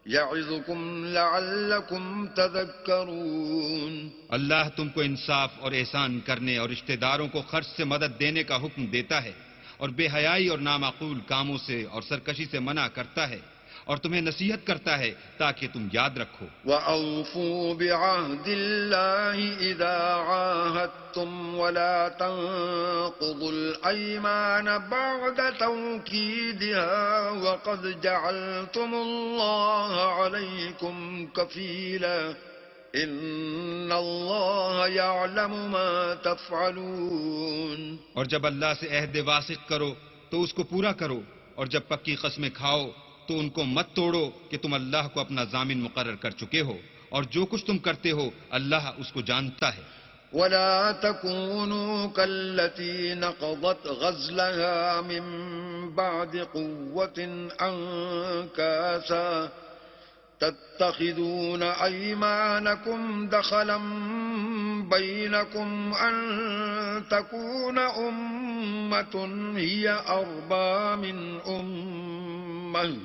یعظکم لعلکم تذکرون. اللہ تم کو انصاف اور احسان کرنے اور رشتہ داروں کو خرچ سے مدد دینے کا حکم دیتا ہے اور بے حیائی اور نامعقول کاموں سے اور سرکشی سے منع کرتا ہے اور تمہیں نصیحت کرتا ہے تاکہ تم یاد رکھو. وَأَوْفُوا بِعَهْدِ اللَّهِ إِذَا عَاهَدتُّمْ وَلَا تَنقُضُوا الْأَيْمَانَ بَعْدَ تَوْكِيدِهَا وَقَدْ جَعَلْتُمُ اللَّهَ عَلَيْكُمْ كَفِيلًا إِنَّ اللَّهَ يَعْلَمُ مَا تَفْعَلُونَ. اور جب اللہ سے عہد واثق کرو تو اس کو پورا کرو اور جب پکی قسمیں کھاؤ تو ان کو مت توڑو کہ تم اللہ کو اپنا ضامن مقرر کر چکے ہو اور جو کچھ تم کرتے ہو اللہ اس کو جانتا ہے. وَلَا تَكُونُوا كَالَّتِي نَقَضَتْ غَزْلَهَا مِن بَعْدِ قُوَّةٍ أَنكَاثًا تَتَّخِذُونَ أَيْمَانَكُمْ دَخَلًا بَيْنَكُمْ أَن تَكُونَ أُمَّةٌ هِيَ أَرْبَىٰ مِنْ أُمَّةٍ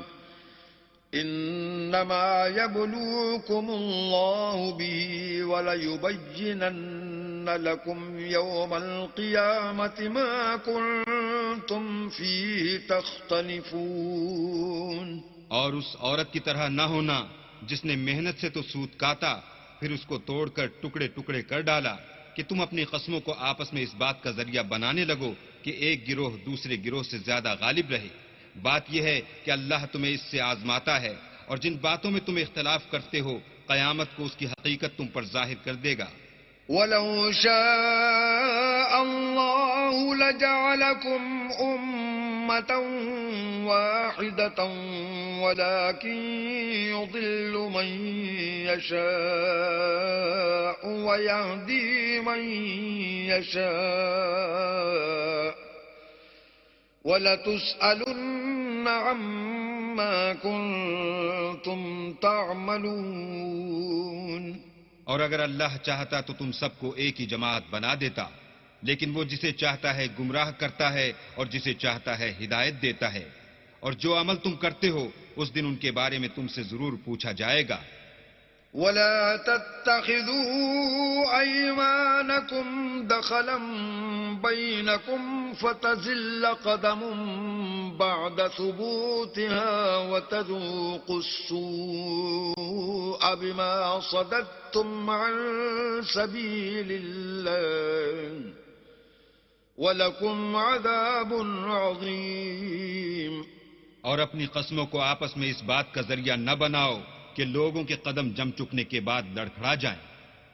إِنَّمَا يَبْلُوكُمُ اللَّهُ بِهِ وَلَيُبَيِّنَنَّ لَكُمْ يَوْمَ الْقِيَامَةِ مَا كُنتُمْ فِيهِ تَخْتَلِفُونَ. اور اس عورت کی طرح نہ ہونا جس نے محنت سے تو سود کاتا پھر اس کو توڑ کر ٹکڑے ٹکڑے کر ڈالا کہ تم اپنی قسموں کو آپس میں اس بات کا ذریعہ بنانے لگو کہ ایک گروہ دوسرے گروہ سے زیادہ غالب رہے. بات یہ ہے کہ اللہ تمہیں اس سے آزماتا ہے اور جن باتوں میں تم اختلاف کرتے ہو قیامت کو اس کی حقیقت تم پر ظاہر کر دے گا. وَلَوْ شَاءَ اللَّهُ لَجَعَلَكُمْ أُمَّةً وَاحِدَةً وَلَكِنْ يُضِلُّ مَنْ يَشَاءُ وَيَهْدِي مَنْ يَشَاءُ وَلَتُسْأَلُنَّ عَمَّا كُنْتُمْ تَعْمَلُونَ. اور اگر اللہ چاہتا تو تم سب کو ایک ہی جماعت بنا دیتا لیکن وہ جسے چاہتا ہے گمراہ کرتا ہے اور جسے چاہتا ہے ہدایت دیتا ہے اور جو عمل تم کرتے ہو اس دن ان کے بارے میں تم سے ضرور پوچھا جائے گا. وَلَا تَتَّخِذُوا أَيْمَانَكُمْ دَخَلًا بَيْنَكُمْ فَتَزِلَّ قَدَمٌ بَعْدَ ثُبُوتِهَا وَتَذُوقُوا السُّوءَ بِمَا صَدَدتُّمْ عَن سَبِيلِ اللَّهِ وَلَكُمْ عَذَابٌ عَظِيمٌ. اور اپنی قسموں کو آپس میں اس بات کا ذریعہ نہ بناؤ کہ لوگوں کے قدم جم چکنے کے بعد لڑکھڑا جائیں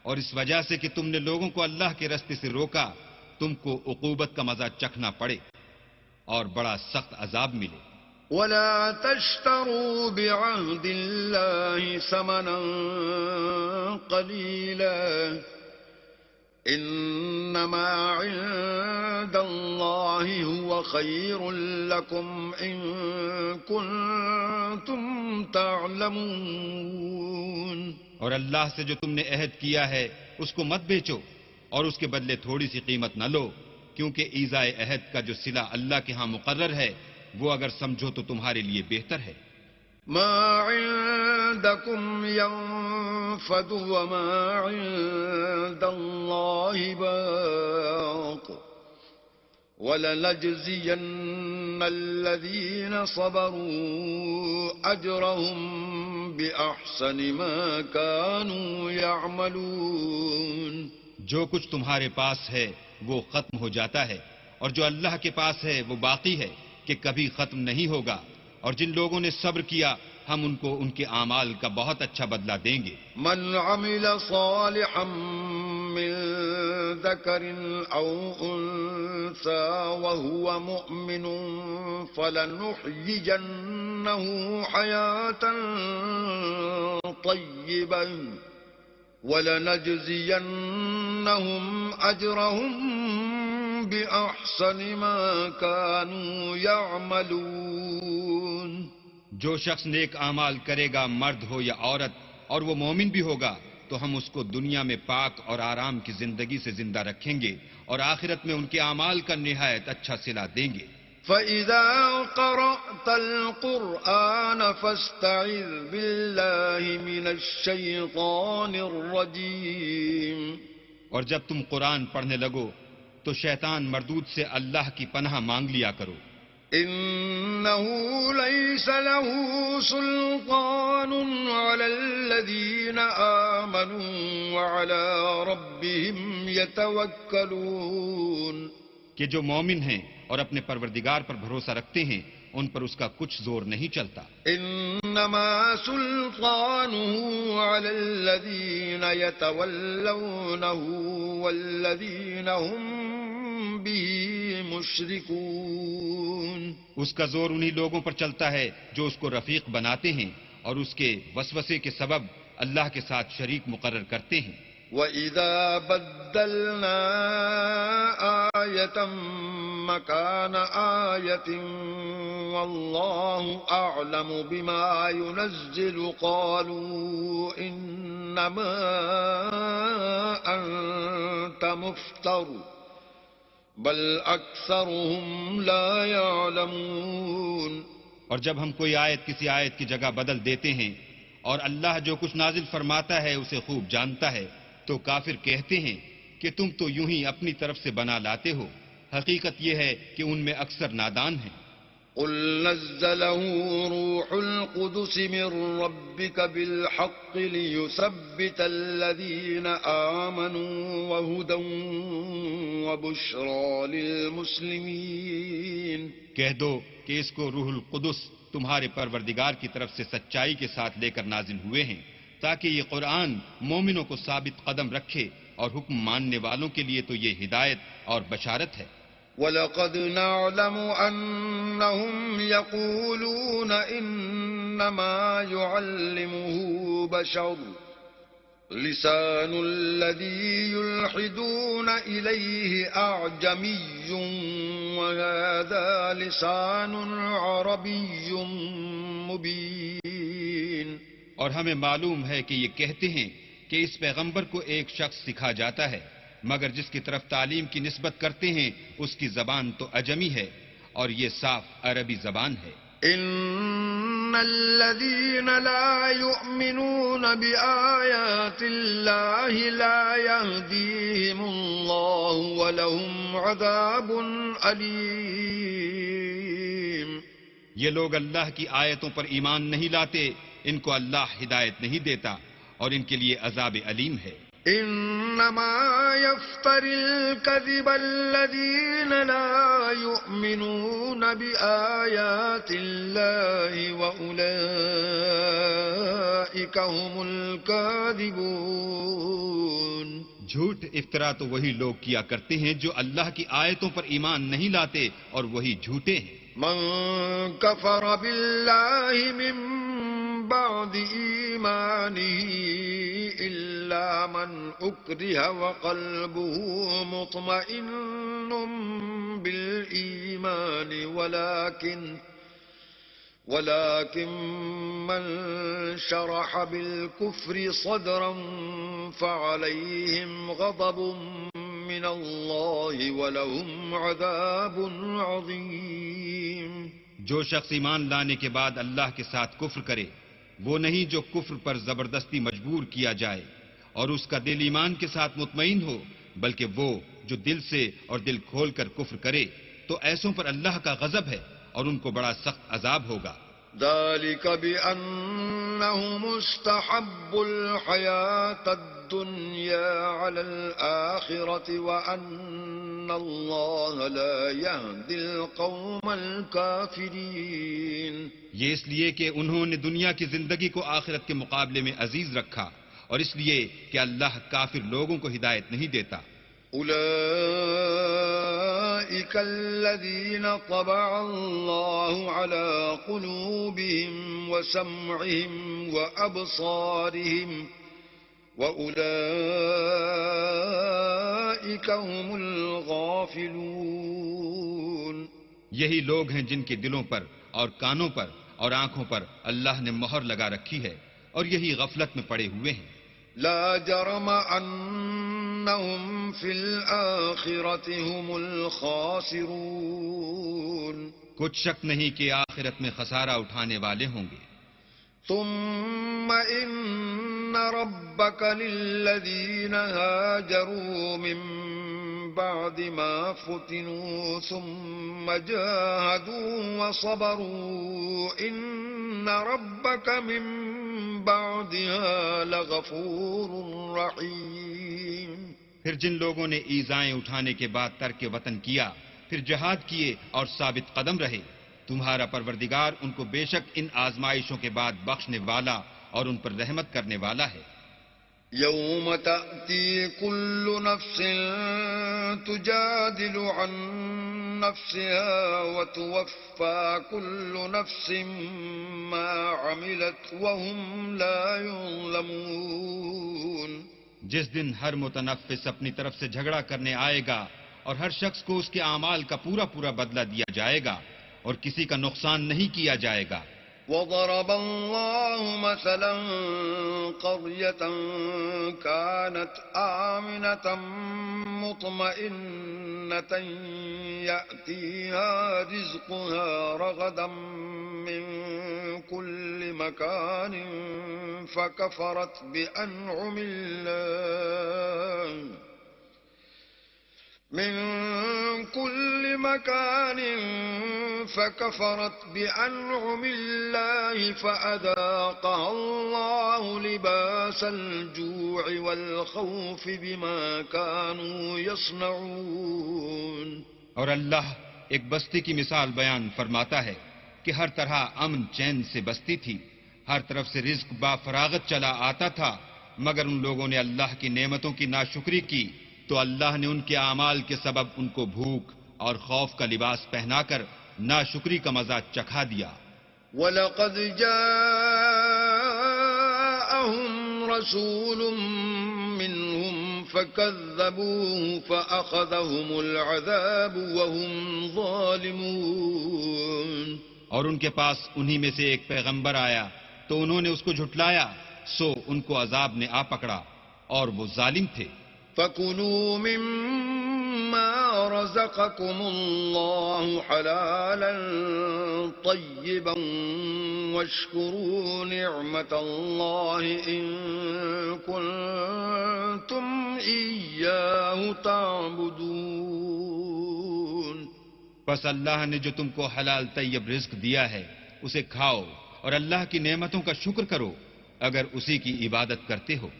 اور اس وجہ سے کہ تم نے لوگوں کو اللہ کے رستے سے روکا تم کو عقوبت کا مزہ چکھنا پڑے اور بڑا سخت عذاب ملے. ولا تشتروا بعهد الله ثمنا قليلا إنما عند الله هو خير لكم إن كنتم تعلمون. اور اللہ سے جو تم نے عہد کیا ہے اس کو مت بیچو اور اس کے بدلے تھوڑی سی قیمت نہ لو، کیونکہ ایذائے عہد کا جو صلہ اللہ کے ہاں مقرر ہے وہ اگر سمجھو تو تمہارے لیے بہتر ہے. ما عندكم ينفد وما عند الله باق ولنجزين الذين صبروا أجرهم بأحسن ما كانوا يعملون. جو کچھ تمہارے پاس ہے وہ ختم ہو جاتا ہے اور جو اللہ کے پاس ہے وہ باقی ہے کہ کبھی ختم نہیں ہوگا، اور جن لوگوں نے صبر کیا ہم ان کو ان کے اعمال کا بہت اچھا بدلہ دیں گے. من عمل صالحا من ذكر أو أنثى وهو مؤمن فلنحيينه حياة طيبة ولنجزينهم أجرهم بأحسن ما كانوا يعملون. جو شخص نیک اعمال کرے گا، مرد ہو یا عورت، اور وہ مومن بھی ہوگا تو ہم اس کو دنیا میں پاک اور آرام کی زندگی سے زندہ رکھیں گے اور آخرت میں ان کے اعمال کا نہایت اچھا صلہ دیں گے. فَإِذَا قَرَأْتَ الْقُرْآنَ فَاسْتَعِذْ بِاللَّهِ مِنَ الشَّيْطَانِ الرَّجِيمِ. اور جب تم قرآن پڑھنے لگو تو شیطان مردود سے اللہ کی پناہ مانگ لیا کرو. إِنَّهُ لَيْسَ لَهُ سُلْطَانٌ عَلَى الَّذِينَ آمَنُوا وَعَلَى رَبِّهِمْ يَتَوَكَّلُونَ. کہ جو مومن ہیں اور اپنے پروردگار پر بھروسہ رکھتے ہیں ان پر اس کا کچھ زور نہیں چلتا. إِنَّمَا سُلْطَانُهُ عَلَى الَّذِينَ يَتَوَلَّوْنَهُ وَالَّذِينَ هُمْ بِهِ مُشْرِكُونَ. اس کا زور انہی لوگوں پر چلتا ہے جو اس کو رفیق بناتے ہیں اور اس کے وسوسے کے سبب اللہ کے ساتھ شریک مقرر کرتے ہیں. وَإِذَا بَدَّلْنَا آيَةً مَّكَانَ آيَةٍ وَاللَّهُ أَعْلَمُ بِمَا يُنَزِّلُ قَالُوا إِنَّمَا أَنتَ مُفْتَرٍ بل اکثرهم لا يعلمون. اور جب ہم کوئی آیت کسی آیت کی جگہ بدل دیتے ہیں اور اللہ جو کچھ نازل فرماتا ہے اسے خوب جانتا ہے تو کافر کہتے ہیں کہ تم تو یوں ہی اپنی طرف سے بنا لاتے ہو. حقیقت یہ ہے کہ ان میں اکثر نادان ہیں. قل نزله روح القدس من ربك بالحق ليثبت الذين آمنوا وهدى وبشرى للمسلمين. کہہ دو کہ اس کو روح القدس تمہارے پروردگار کی طرف سے سچائی کے ساتھ لے کر نازل ہوئے ہیں تاکہ یہ قرآن مومنوں کو ثابت قدم رکھے اور حکم ماننے والوں کے لیے تو یہ ہدایت اور بشارت ہے. وَلَقَدْ نَعْلَمُ أَنَّهُمْ يَقُولُونَ إِنَّمَا يُعَلِّمُهُ بَشَرٌ لِسَانُ الَّذِي يُلْحِدُونَ إِلَيْهِ أَعْجَمِيٌّ وَهَذَا لِسَانٌ عَرَبِيٌّ مُبِينٌ. اور ہمیں معلوم ہے کہ یہ کہتے ہیں کہ اس پیغمبر کو ایک شخص سکھا جاتا ہے، مگر جس کی طرف تعلیم کی نسبت کرتے ہیں اس کی زبان تو اجمی ہے اور یہ صاف عربی زبان ہے. ان الذين لا يؤمنون بآيات الله لا يهديهم الله ولهم عذاب أليم. یہ لوگ اللہ کی آیتوں پر ایمان نہیں لاتے، ان کو اللہ ہدایت نہیں دیتا اور ان کے لیے عذاب علیم ہے. انما يفتر الكذب الذين لا يؤمنون بآيات الله واولئك هم الكاذبون. جھوٹ افطرا تو وہی لوگ کیا کرتے ہیں جو اللہ کی آیتوں پر ایمان نہیں لاتے اور وہی جھوٹے ہیں. من كفر بالله من بعد إيمانه إلا من أكره وقلبه مطمئن بالإيمان ولكن من شرح بالكفر صدرا فعليهم غضب من الله ولهم عذاب عظيم. جو شخص ایمان لانے کے بعد اللہ کے ساتھ کفر کرے وہ نہیں جو کفر پر زبردستی مجبور کیا جائے اور اس کا دل ایمان کے ساتھ مطمئن ہو، بلکہ وہ جو دل سے اور دل کھول کر کفر کرے تو ایسوں پر اللہ کا غضب ہے اور ان کو بڑا سخت عذاب ہوگا. ذلك بأنهم استحبوا الحياة الدنيا على الآخرة وأن الله لا يهدي القوم الكافرين. یہ اس لیے کہ انہوں نے دنیا کی زندگی کو آخرت کے مقابلے میں عزیز رکھا اور اس لیے کہ اللہ کافر لوگوں کو ہدایت نہیں دیتا. أولئك الذين طبع الله على قلوبهم وسمعهم وأبصارهم وأولئك هم الغافلون. یہی لوگ ہیں جن کے دلوں پر اور کانوں پر اور آنکھوں پر اللہ نے مہر لگا رکھی ہے اور یہی غفلت میں پڑے ہوئے ہیں. لا جرم أنهم في الآخرة هم الخاسرون. کچھ شک نہیں کہ آخرت میں خسارہ اٹھانے والے ہوں گے. ثم إن ربك للذين هاجروا من بعد ما فتنوا ثم جاهدوا وصبروا إن ربك من بعدها لغفور رحيم. پھر جن لوگوں نے ایذائیں اٹھانے کے بعد ترک وطن کیا پھر جہاد کیے اور ثابت قدم رہے تمہارا پروردگار ان کو بے شک ان آزمائشوں کے بعد بخشنے والا اور ان پر رحمت کرنے والا ہے. يوم تأتي كل نفس تجادل عن نفسها وتوفى كل نفس ما عملت وهم لا يظلمون. جس دن ہر متنفس اپنی طرف سے جھگڑا کرنے آئے گا اور ہر شخص کو اس کے اعمال کا پورا پورا بدلہ دیا جائے گا اور کسی کا نقصان نہیں کیا جائے گا. وضرب الله مثلا قرية كانت آمنة مطمئنة يأتيها رزقها رغدا من كل مكان فكفرت بأنعم الله فأذاقها الله لباس الجوع والخوف بما كانوا يصنعون. اور اللہ ایک بستی کی مثال بیان فرماتا ہے کہ ہر طرح امن چین سے بستی تھی، ہر طرف سے رزق با فراغت چلا آتا تھا، مگر ان لوگوں نے اللہ کی نعمتوں کی ناشکری کی تو اللہ نے ان کے اعمال کے سبب ان کو بھوک اور خوف کا لباس پہنا کر ناشکری کا مزہ چکھا دیا. وَلَقَدْ جَاءَهُمْ رَسُولٌ مِّنْهُمْ فَكَذَّبُوهُ فَأَخَذَهُمُ الْعَذَابُ وَهُمْ ظَالِمُونَ. اور ان کے پاس انہی میں سے ایک پیغمبر آیا تو انہوں نے اس کو جھٹلایا سو ان کو عذاب نے آ پکڑا اور وہ ظالم تھے. فَكُلُوا مِمَّا رَزَقَكُمُ اللَّهُ حَلَالًا طَيِّبًا وَاشْكُرُوا نِعْمَةَ اللَّهِ إِن كُنتُمْ إِيَّاهُ تَعْبُدُونَ. بس اللہ نے جو تم کو حلال طیب رزق دیا ہے اسے کھاؤ اور اللہ کی نعمتوں کا شکر کرو اگر اسی کی عبادت کرتے ہو.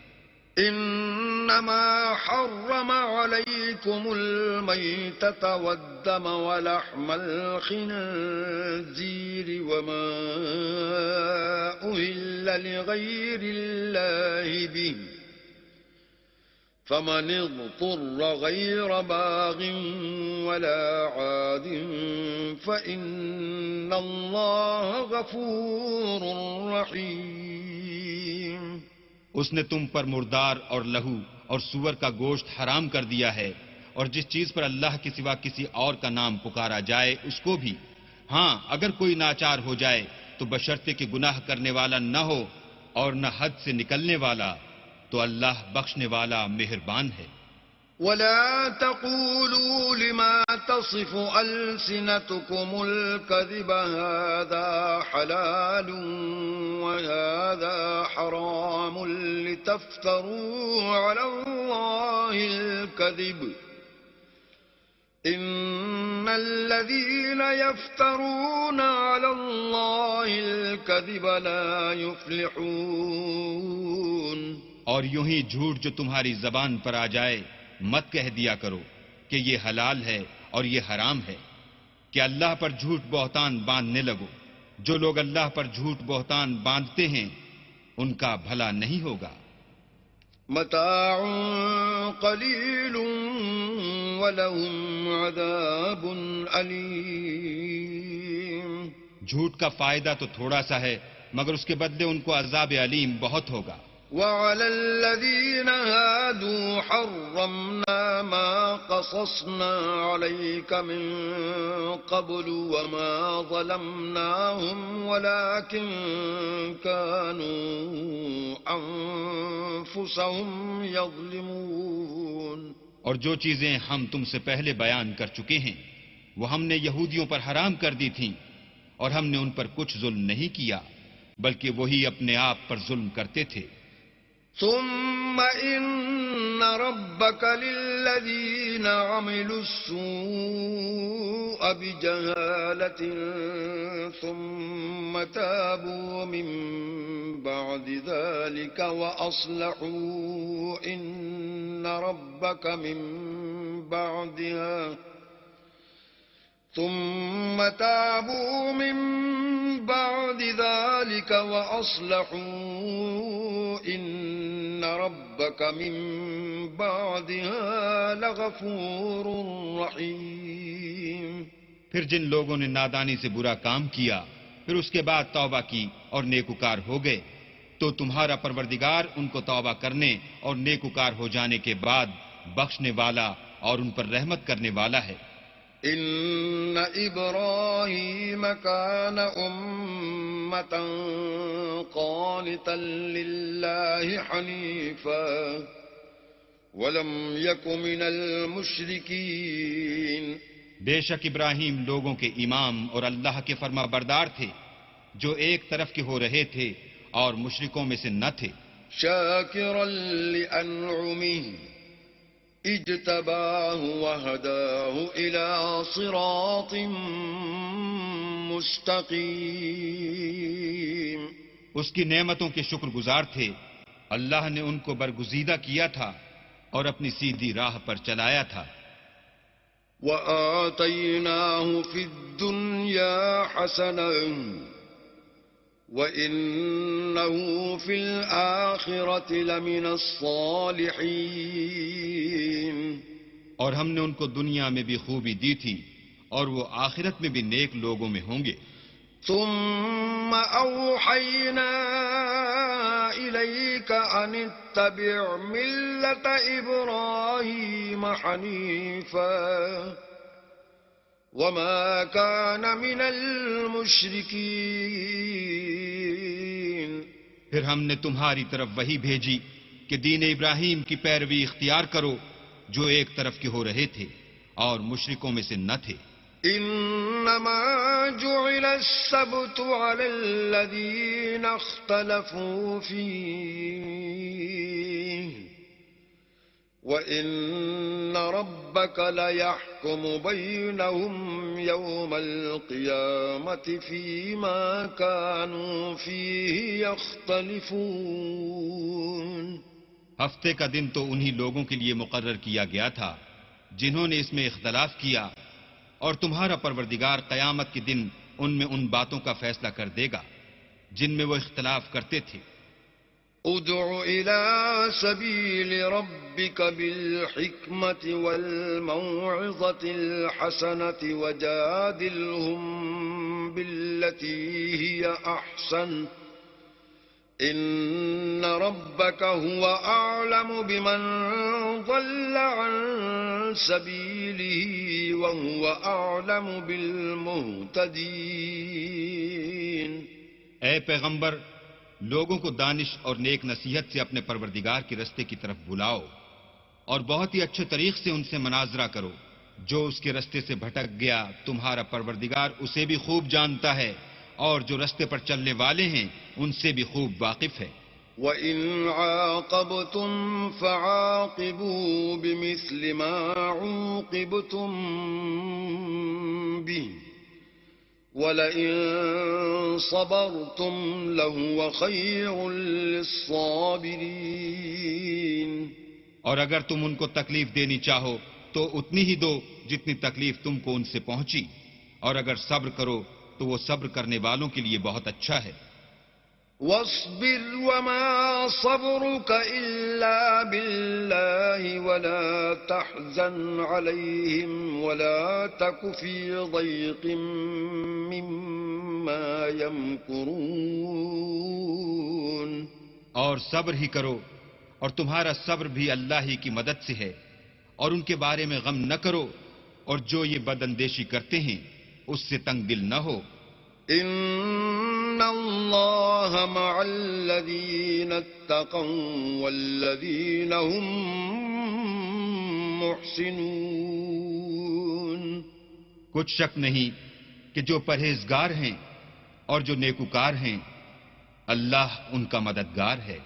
انما حرم عليكم الميتة والدم ولحم الخنزير وما أهل لغير الله به فمن اضطر غير باغ ولا عاد فإن الله غفور رحيم. اس نے تم پر مردار اور لہو اور سور کا گوشت حرام کر دیا ہے، اور جس چیز پر اللہ کے سوا کسی اور کا نام پکارا جائے اس کو بھی. ہاں اگر کوئی ناچار ہو جائے تو بشرطے کہ گناہ کرنے والا نہ ہو اور نہ حد سے نکلنے والا، تو اللہ بخشنے والا مہربان ہے. ولا تقولوا لما تصف ألسنتكم الكذب هذا حلال وهذا حرام لتفتروا على الله الكذب إن الذين يفترون على الله الكذب لا يفلحون. اور یوں ہی جھوٹ جو تمہاری زبان پر آ جائے مت کہہ دیا کرو کہ یہ حلال ہے اور یہ حرام ہے، کہ اللہ پر جھوٹ بہتان باندھنے لگو. جو لوگ اللہ پر جھوٹ بہتان باندھتے ہیں ان کا بھلا نہیں ہوگا. متاع قلیل ولہم عذاب علیم. جھوٹ کا فائدہ تو تھوڑا سا ہے مگر اس کے بدلے ان کو عذاب علیم بہت ہوگا. وعلى الذين هادوا حرمنا ما قصصنا عليك من قبل وما ظلمناهم ولكن كانوا أنفسهم يظلمون. اور جو چیزیں ہم تم سے پہلے بیان کر چکے ہیں وہ ہم نے یہودیوں پر حرام کر دی تھیں، اور ہم نے ان پر کچھ ظلم نہیں کیا بلکہ وہی اپنے آپ پر ظلم کرتے تھے. ثم إن ربك للذين عملوا السوء بجهالة ثم تابوا من بعد ذلك وأصلحوا إن ربك من بعدها ثم تابوا من بعد ذلك وأصلحوا إن ربك من بعدها لغفور رحيم. پھر جن لوگوں نے نادانی سے برا کام کیا پھر اس کے بعد توبہ کی اور نیکوکار ہو گئے تو تمہارا پروردگار ان کو توبہ کرنے اور نیکوکار ہو جانے کے بعد بخشنے والا اور ان پر رحمت کرنے والا ہے. إن إبراهيم كان أمة قانتا لله حنيفا ولم يك من المشركين. بے شک ابراہیم لوگوں کے امام اور اللہ کے فرما بردار تھے جو ایک طرف کے ہو رہے تھے اور مشرکوں میں سے نہ تھے. شاكرا لأنعمه اجتباه وهداه إلى صراط مستقيم. اس کی نعمتوں کے شکر گزار تھے. اللہ نے ان کو برگزیدہ کیا تھا اور اپنی سیدھی راہ پر چلایا تھا. وآتيناه في الدنيا حسنة وإنه في الآخرة لمن الصالحين. اور ہم نے ان کو دنیا میں بھی خوبی دی تھی اور وہ آخرت میں بھی نیک لوگوں میں ہوں گے. ثم أوحينا إليك أن اتبع ملة إبراهيم حنيفا وما كان من المشركين. پھر ہم نے تمہاری طرف وحی بھیجی کہ دین ابراہیم کی پیروی اختیار کرو جو ایک طرف کے ہو رہے تھے اور مشرکوں میں سے نہ تھے. انما جعل السبت على الذين اختلفوا فيه وإن ربك ليحكم بينهم يوم القيامة فيما كانوا فيه يختلفون. ہفتے کا دن تو انہی لوگوں کے لیے مقرر کیا گیا تھا جنہوں نے اس میں اختلاف کیا، اور تمہارا پروردگار قیامت کے دن ان میں ان باتوں کا فیصلہ کر دے گا جن میں وہ اختلاف کرتے تھے. ادع إلى سبيل ربك بالحكمة والموعظة الحسنة وجادلهم بالتي هي أحسن إن ربك هو أعلم بمن ضل عن سبيله وهو أعلم بالمهتدين. اے پیغمبر، لوگوں کو دانش اور نیک نصیحت سے اپنے پروردگار کے رستے کی طرف بلاؤ اور بہت ہی اچھے طریق سے ان سے مناظرہ کرو. جو اس کے رستے سے بھٹک گیا تمہارا پروردگار اسے بھی خوب جانتا ہے، اور جو رستے پر چلنے والے ہیں ان سے بھی خوب واقف ہے. وَإِنْ عَاقَبْتُمْ فَعَاقِبُوا بِمِثْلِ مَا عُوقِبْتُمْ بِهِ وَلَئِن صَبَرْتُمْ لَهُوَ خَيْرٌ لِلصَّابِرِينَ. اور اگر تم ان کو تکلیف دینی چاہو تو اتنی ہی دو جتنی تکلیف تم کو ان سے پہنچی، اور اگر صبر کرو تو وہ صبر کرنے والوں کے لیے بہت اچھا ہے. واصبر وما صبرك إلا بالله ولا تحزن عليهم ولا تك في ضيق مما يمكرون. اور صبر ہی کرو، اور تمہارا صبر بھی اللہ ہی کی مدد سے ہے، اور ان کے بارے میں غم نہ کرو، اور جو یہ بد اندیشی کرتے ہیں اس سے تنگ دل نہ ہو. ان اللہ مع الذین اتقوا والذین هم محسنون. کچھ شک نہیں کہ جو پرہیزگار ہیں اور جو نیکوکار ہیں اللہ ان کا مددگار ہے.